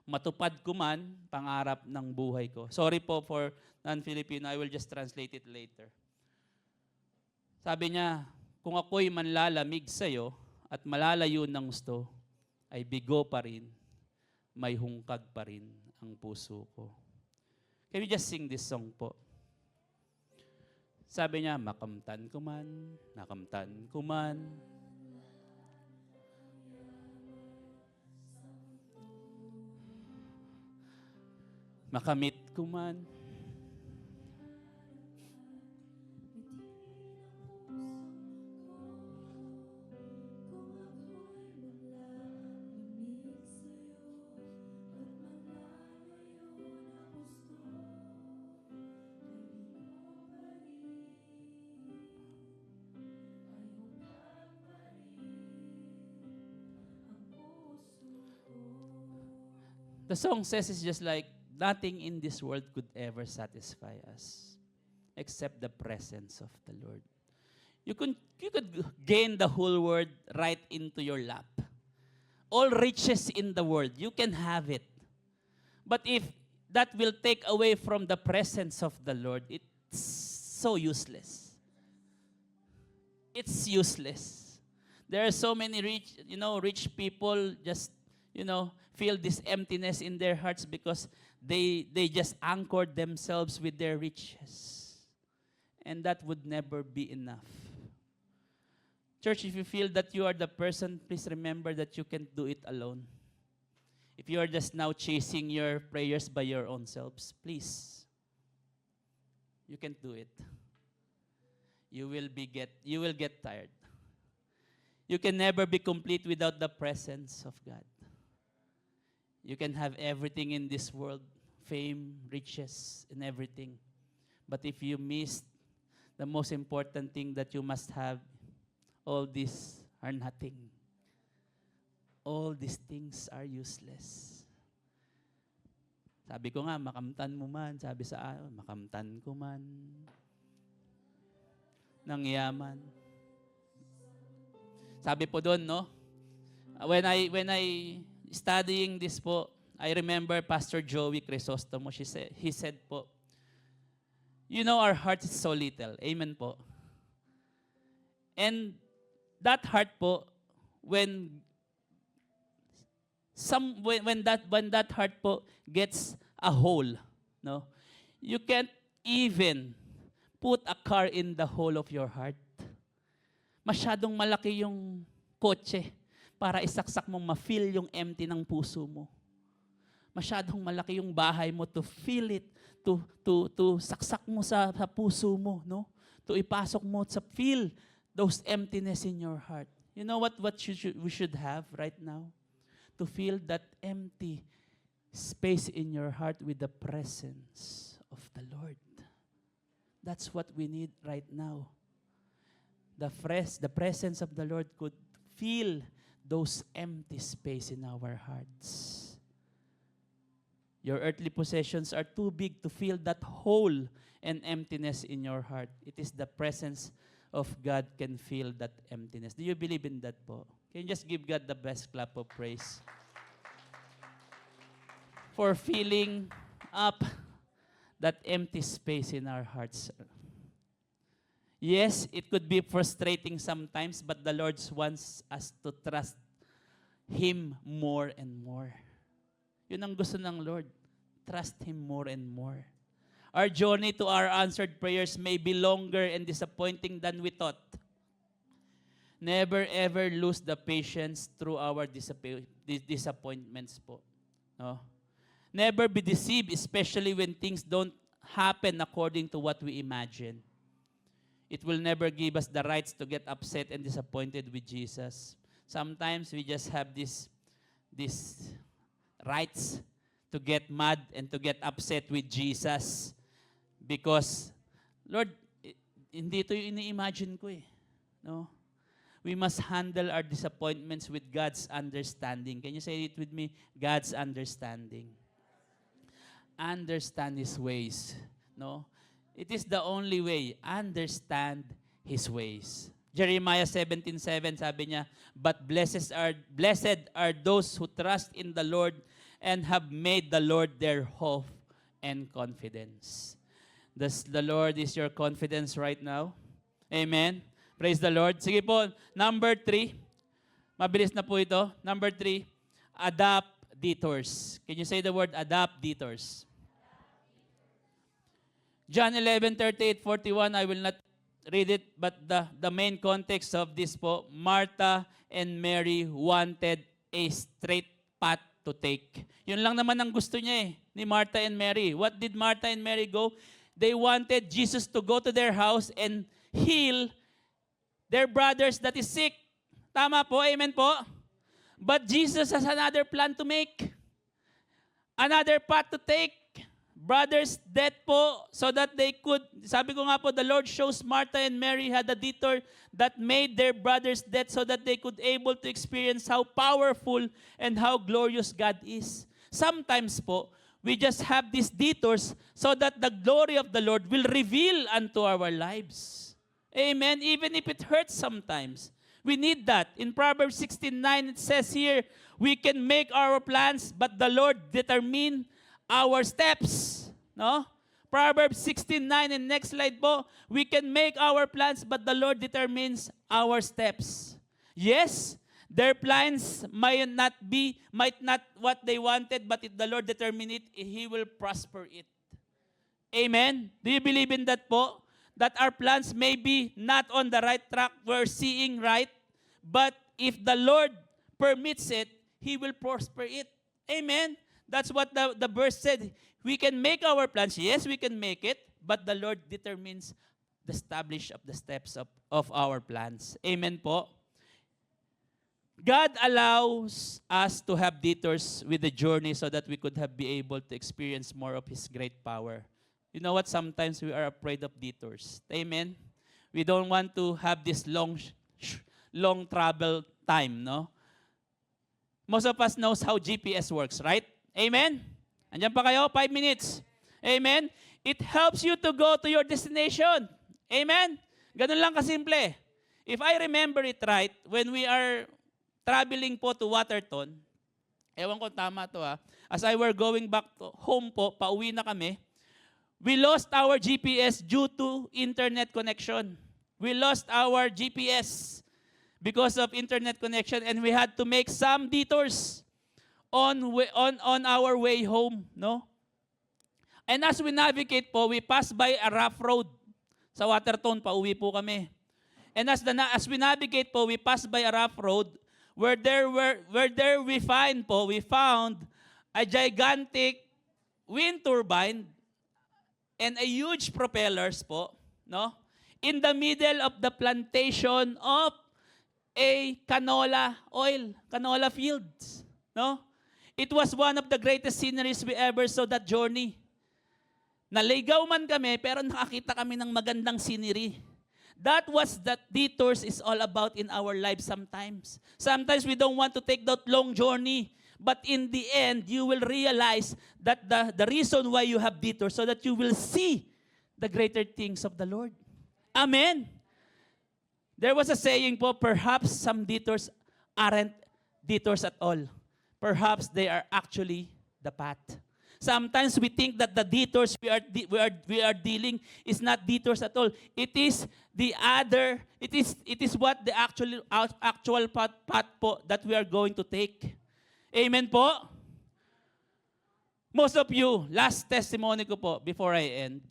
Matupad ko man pangarap ng buhay ko. Sorry po for non-Filipino, I will just translate it later. Sabi niya, kung ako'y manlalamig sa'yo at malalayo ng gusto, ay bigo pa rin, may hungkag pa rin ang puso ko. Can we just sing this song po? Sabi niya, makamtan ko man, nakamtan ko man. Makamit ko man. The song says it's just like, nothing in this world could ever satisfy us except the presence of the Lord. You could gain the whole world right into your lap. All riches in the world, you can have it. But if that will take away from the presence of the Lord, it's so useless. It's useless. There are so many rich people just feel this emptiness in their hearts because they just anchored themselves with their riches. And that would never be enough. Church, if you feel that you are the person, please remember that you can't do it alone. If you are just now chasing your prayers by your own selves, please, you can't do it. You will get tired. You can never be complete without the presence of God. You can have everything in this world, fame, riches, and everything. But if you miss the most important thing that you must have, all these are nothing. All these things are useless. Sabi ko nga, makamtan mo man. Sabi sa akin, makamtan ko man ng yaman. Sabi po doon, no? When I studying this po, I remember Pastor Joey Crisostomo, he said po, our heart is so little. Amen po. And that heart po, when that heart po gets a hole, no, you can't even put a car in the hole of your heart. Masyadong malaki yung kotse para isaksak mong ma-feel yung empty ng puso mo. Masyadong malaki yung bahay mo to feel it, to saksak mo sa puso mo, no? To ipasok mo sa feel those emptiness in your heart. You know what we should have right now? To fill that empty space in your heart with the presence of the Lord. That's what we need right now. The presence of the Lord could fill those empty space in our hearts. Your earthly possessions are too big to fill that hole and emptiness in your heart. It is the presence of God can fill that emptiness. Do you believe in that po? Can you just give God the best clap of praise for filling up that empty space in our hearts? Yes, it could be frustrating sometimes, but the Lord wants us to trust Him more and more. Yun ang gusto ng Lord. Trust Him more and more. Our journey to our answered prayers may be longer and disappointing than we thought. Never ever lose the patience through our disappointments po. No? Never be deceived, especially when things don't happen according to what we imagine. It will never give us the rights to get upset and disappointed with Jesus. Sometimes we just have this rights to get mad and to get upset with Jesus because, Lord, hindi ito yung ini-imagine ko eh. No? We must handle our disappointments with God's understanding. Can you say it with me? God's understanding. Understand His ways. No? It is the only way. Understand His ways. Jeremiah 17:7 sabi niya, "But blessed are those who trust in the Lord and have made the Lord their hope and confidence." The Lord is your confidence right now? Amen? Praise the Lord. Sige po, number 3. Mabilis na po ito. Number 3, adapt detours. Can you say the word adapt detours? John 11:38-41, I will not read it, but the main context of this po, Martha and Mary wanted a straight path to take. Yun lang naman ang gusto niya ni Martha and Mary. What did Martha and Mary go? They wanted Jesus to go to their house and heal their brothers that is sick. Tama po, amen po? But Jesus has another plan to make. Another path to take. Brothers' death po, so that they could, sabi ko nga po, the Lord shows Martha and Mary had a detour that made their brothers' death so that they could able to experience how powerful and how glorious God is. Sometimes po, we just have these detours so that the glory of the Lord will reveal unto our lives. Amen? Even if it hurts sometimes. We need that. In Proverbs 16:9, it says here, we can make our plans, but the Lord determine our steps. No? Proverbs 16:9, and next slide po, we can make our plans, but the Lord determines our steps. Yes, their plans might not what they wanted, but if the Lord determine it, He will prosper it. Amen? Do you believe in that po? That our plans may be not on the right track, we're seeing right, but if the Lord permits it, He will prosper it. Amen? That's what the verse said. We can make our plans. Yes, we can make it, but the Lord determines the establish of the steps of our plans. Amen po? God allows us to have detours with the journey so that we could be able to experience more of His great power. You know what? Sometimes we are afraid of detours. Amen? We don't want to have this long travel time, no? Most of us knows how GPS works, right? Amen? Andiyan pa kayo? 5 minutes. Amen? It helps you to go to your destination. Amen? Ganun lang kasimple. If I remember it right, when we are traveling po to Waterton, ewan ko tama to as I were going back to home po, pauwi na kami, we lost our GPS due to internet connection. We lost our GPS because of internet connection, and we had to make some detours on our way home, no? And as we navigate po, we pass by a rough road sa Waterton, pauwi po kami. And as we navigate po, we pass by a rough road where we found a gigantic wind turbine and a huge propellers po, no? In the middle of the plantation of a canola fields, no? It was one of the greatest sceneries we ever saw that journey. Naligaw man kami, pero nakakita kami ng magandang scenery. That was that detours is all about in our lives sometimes. Sometimes we don't want to take that long journey. But in the end, you will realize that the reason why you have detours so that you will see the greater things of the Lord. Amen. There was a saying po, perhaps some detours aren't detours at all. Perhaps they are actually the path. Sometimes we think that the detours we are dealing is not detours at all. It is the other. It is what the actual path po that we are going to take. Amen po. Most of you, last testimony ko po before I end.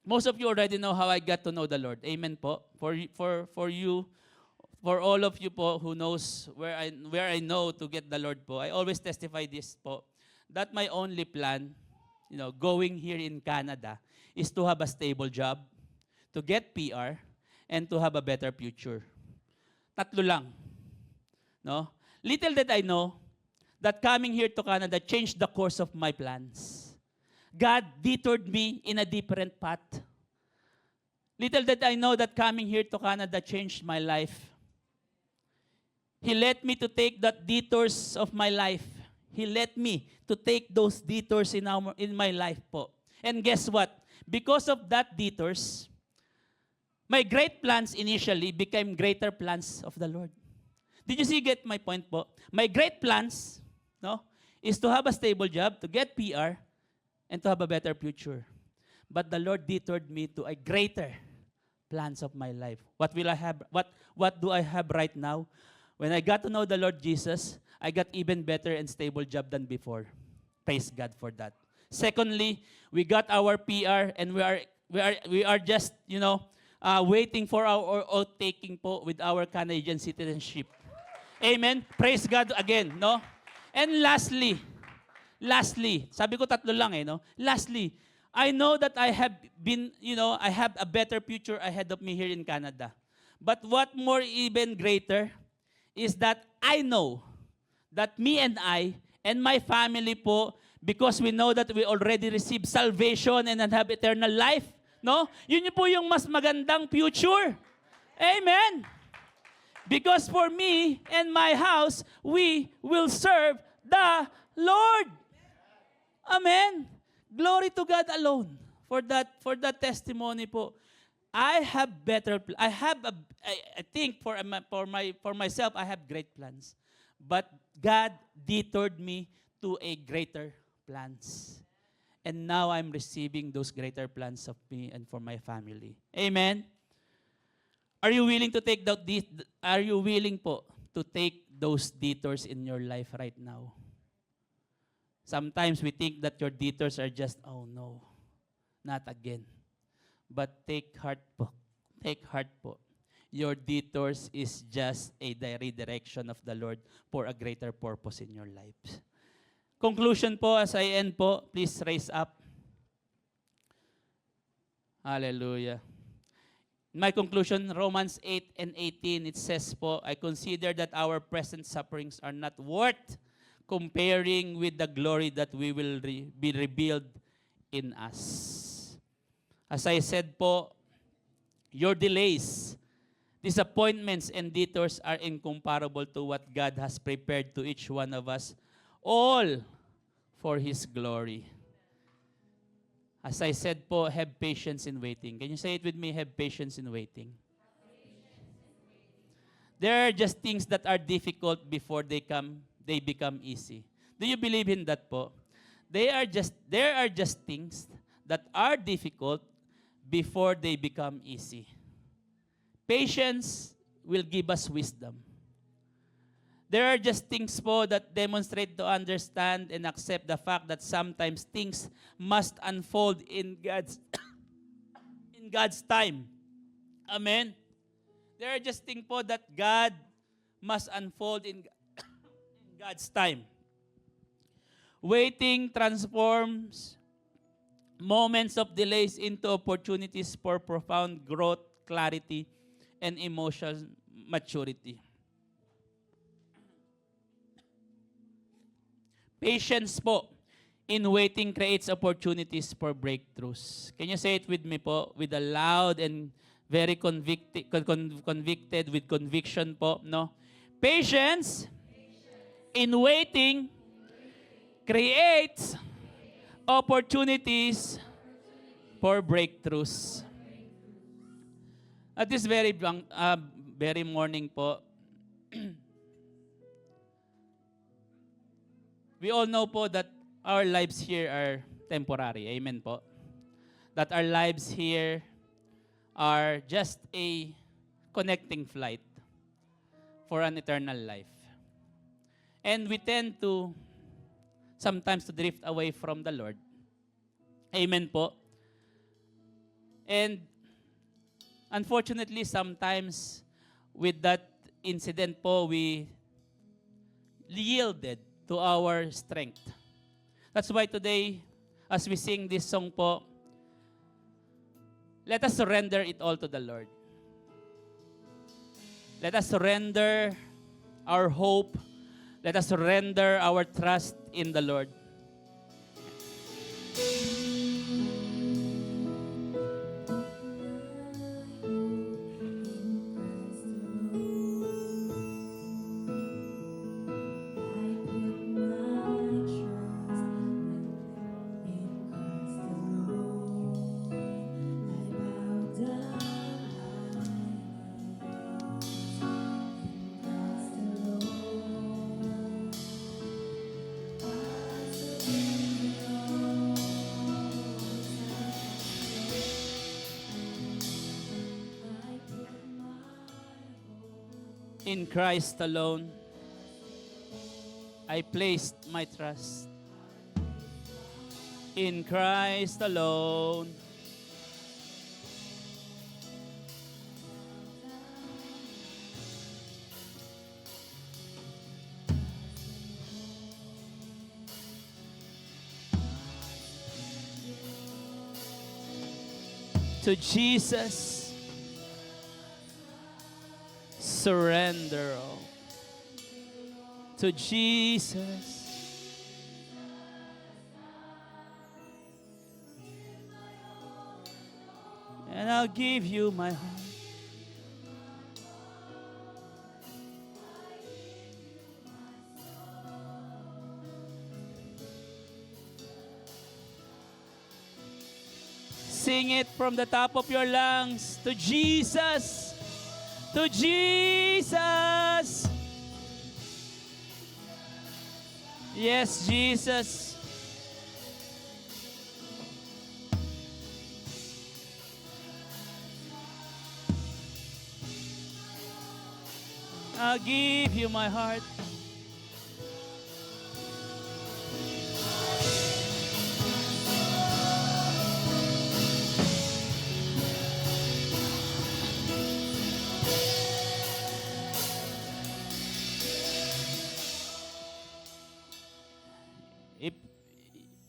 Most of you already know how I got to know the Lord. Amen po. For you, for all of you po who knows where I know to get the Lord po, I always testify this po, that my only plan, going here in Canada is to have a stable job, to get PR, and to have a better future. Tatlo lang. No? Little did I know that coming here to Canada changed the course of my plans. God detoured me in a different path. Little did I know that coming here to Canada changed my life. He let me to take that detours of my life. He let me to take those detours in my life po. And guess what? Because of that detours, my great plans initially became greater plans of the Lord. Did you get my point po? My great plans, is to have a stable job, to get PR, and to have a better future. But the Lord detoured me to a greater plans of my life. What will I have? What do I have right now? When I got to know the Lord Jesus, I got even better and stable job than before. Praise God for that. Secondly, we got our PR and we are just waiting for our taking po with our Canadian citizenship. Amen. Praise God again, no? And lastly, sabi ko tatlo lang Lastly, I know that I have I have a better future ahead of me here in Canada. But what more even greater is that I know that me and I and my family po, because we know that we already received salvation and have eternal life, no? Yun po yung mas magandang future. Amen. Because for me and my house, we will serve the Lord. Amen. Glory to God alone for that testimony po. I think for myself I have great plans. But God detoured me to a greater plans. And now I'm receiving those greater plans of me and for my family. Amen. Are you willing to take are you willing po to take those detours in your life right now? Sometimes we think that your detours are just, oh no, not again. But take heart po. Take heart po. Your detours is just a redirection of the Lord for a greater purpose in your lives. Conclusion po, as I end po, please raise up. Hallelujah. In my conclusion, Romans 8 and 18, it says po, I consider that our present sufferings are not worth comparing with the glory that we will be revealed in us. As I said po, your delays, disappointments, and detours are incomparable to what God has prepared to each one of us, all for His glory. As I said po, have patience in waiting. Can you say it with me? Have patience in waiting. There are just things that are difficult before they become easy. Do you believe in that po? There are just things that are difficult before they become easy. Patience will give us wisdom. There are just things po that demonstrate to understand and accept the fact that sometimes things must unfold in God's in God's time. Amen. There are just things po that God must unfold in God's time. Waiting transforms moments of delays into opportunities for profound growth, clarity, and emotional maturity. Patience po in waiting creates opportunities for breakthroughs. Can you say it with me po? With a loud and very convicted with conviction po, no? Patience in waiting creates opportunities for breakthroughs. At this very morning po, we all know po that our lives here are temporary. Amen po. That our lives here are just a connecting flight for an eternal life. And we tend to sometimes to drift away from the Lord. Amen po. And unfortunately, sometimes with that incident po, we yielded to our strength. That's why today, as we sing this song po, let us surrender it all to the Lord. Let us surrender our hope. Let us surrender our trust in the Lord. In Christ alone, I placed my trust. In Christ alone. To Jesus, surrender all. To Jesus, and I'll give you my heart. Sing it from the top of your lungs. To Jesus, to Jesus. Yes, Jesus. I'll give you my heart. If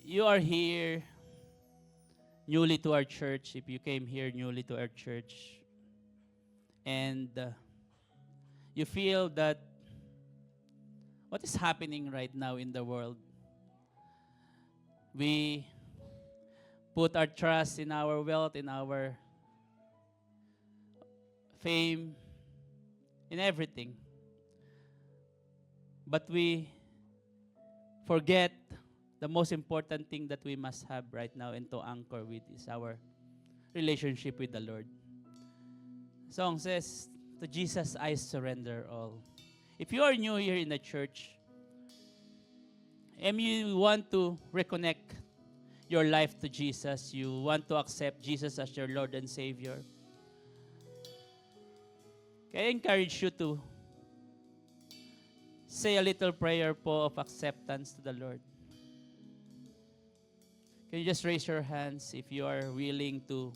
you are here newly to our church, if you came here newly to our church, and you feel that what is happening right now in the world, we put our trust in our wealth, in our fame, in everything. But we forget the most important thing that we must have right now and to anchor with is our relationship with the Lord. Song says, to Jesus I surrender all. If you are new here in the church, and you want to reconnect your life to Jesus, you want to accept Jesus as your Lord and Savior, I encourage you to say a little prayer po of acceptance to the Lord. Can you just raise your hands if you are willing to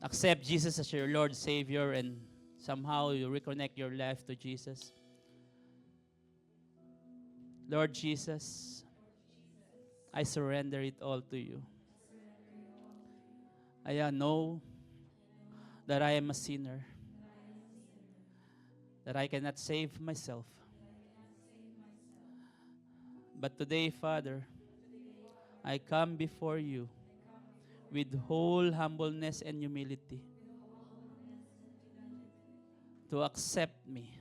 accept Jesus as your Lord, Savior, and somehow you reconnect your life to Jesus? Lord Jesus, I surrender it all to you. I know that I am a sinner, that I cannot save myself. But today, Father, I come before you with whole humbleness and humility to accept me,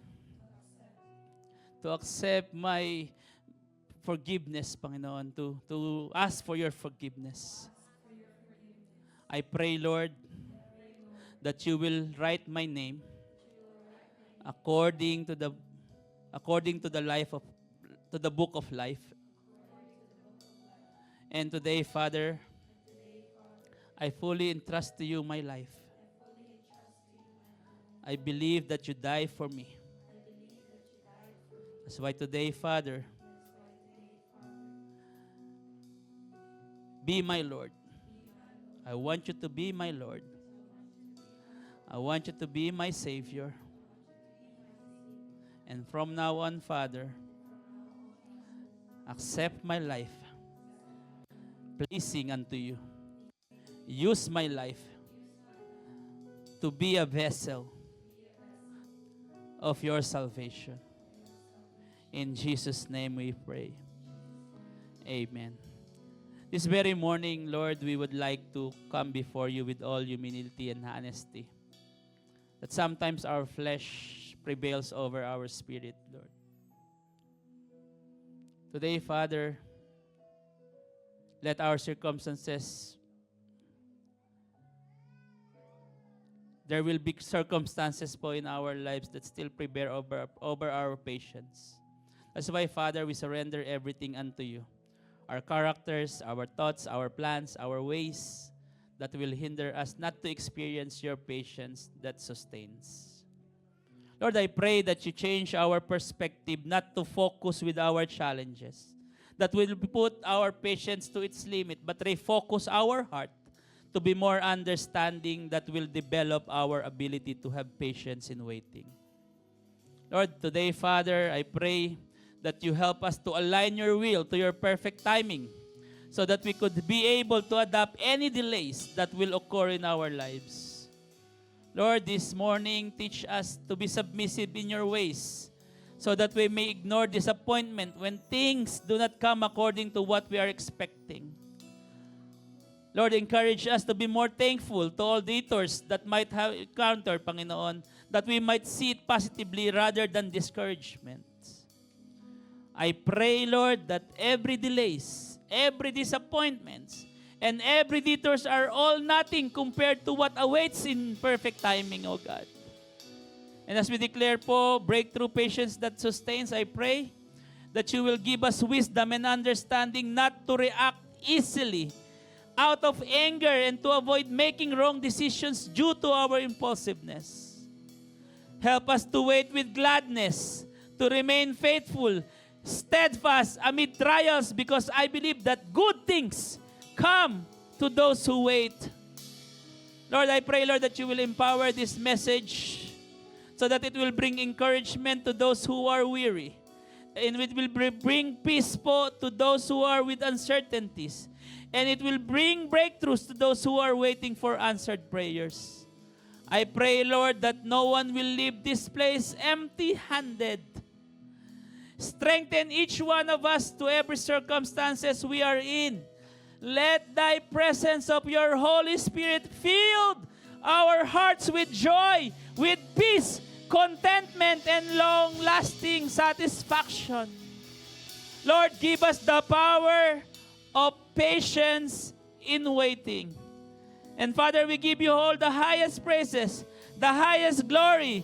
to accept my forgiveness, Panginoon, to ask for your forgiveness. I pray, Lord, that you will write my name according to the book of life. And today, Father, I fully entrust to you my life. I believe that you died for me. That's why today, Father, be my Lord. I want you to be my Lord. I want you to be my Savior. And from now on, Father, accept my life, pleasing unto you. Use my life to be a vessel of your salvation. In Jesus' name we pray. Amen. This very morning, Lord, we would like to come before you with all humility and honesty. That sometimes our flesh prevails over our spirit, Lord. Today, Father, let our circumstances, there will be circumstances po in our lives that still prevail over our patience. That's why, Father, we surrender everything unto you. Our characters, our thoughts, our plans, our ways that will hinder us not to experience your patience that sustains. Lord, I pray that you change our perspective not to focus with our challenges, that will put our patience to its limit, but refocus our heart to be more understanding, that will develop our ability to have patience in waiting. Lord, today, Father, I pray that you help us to align your will to your perfect timing so that we could be able to adapt any delays that will occur in our lives. Lord, this morning, teach us to be submissive in your ways so that we may ignore disappointment when things do not come according to what we are expecting. Lord, encourage us to be more thankful to all detours that might have encountered, Panginoon, that we might see it positively rather than discouragement. I pray, Lord, that every delays, every disappointments, and every detours are all nothing compared to what awaits in perfect timing, O God. And as we declare po, breakthrough patience that sustains, I pray that you will give us wisdom and understanding not to react easily out of anger and to avoid making wrong decisions due to our impulsiveness. Help us to wait with gladness, to remain faithful, steadfast amid trials, because I believe that good things come to those who wait. Lord, I pray, Lord, that you will empower this message so that it will bring encouragement to those who are weary. And it will bring peace po to those who are with uncertainties. And it will bring breakthroughs to those who are waiting for answered prayers. I pray, Lord, that no one will leave this place empty-handed. Strengthen each one of us to every circumstances we are in. Let thy presence of your Holy Spirit fill our hearts with joy, with peace, contentment, and long-lasting satisfaction. Lord, give us the power of patience in waiting. And Father, we give you all the highest praises, the highest glory,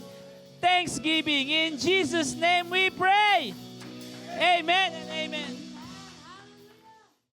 thanksgiving. In Jesus' name we pray. Amen and amen.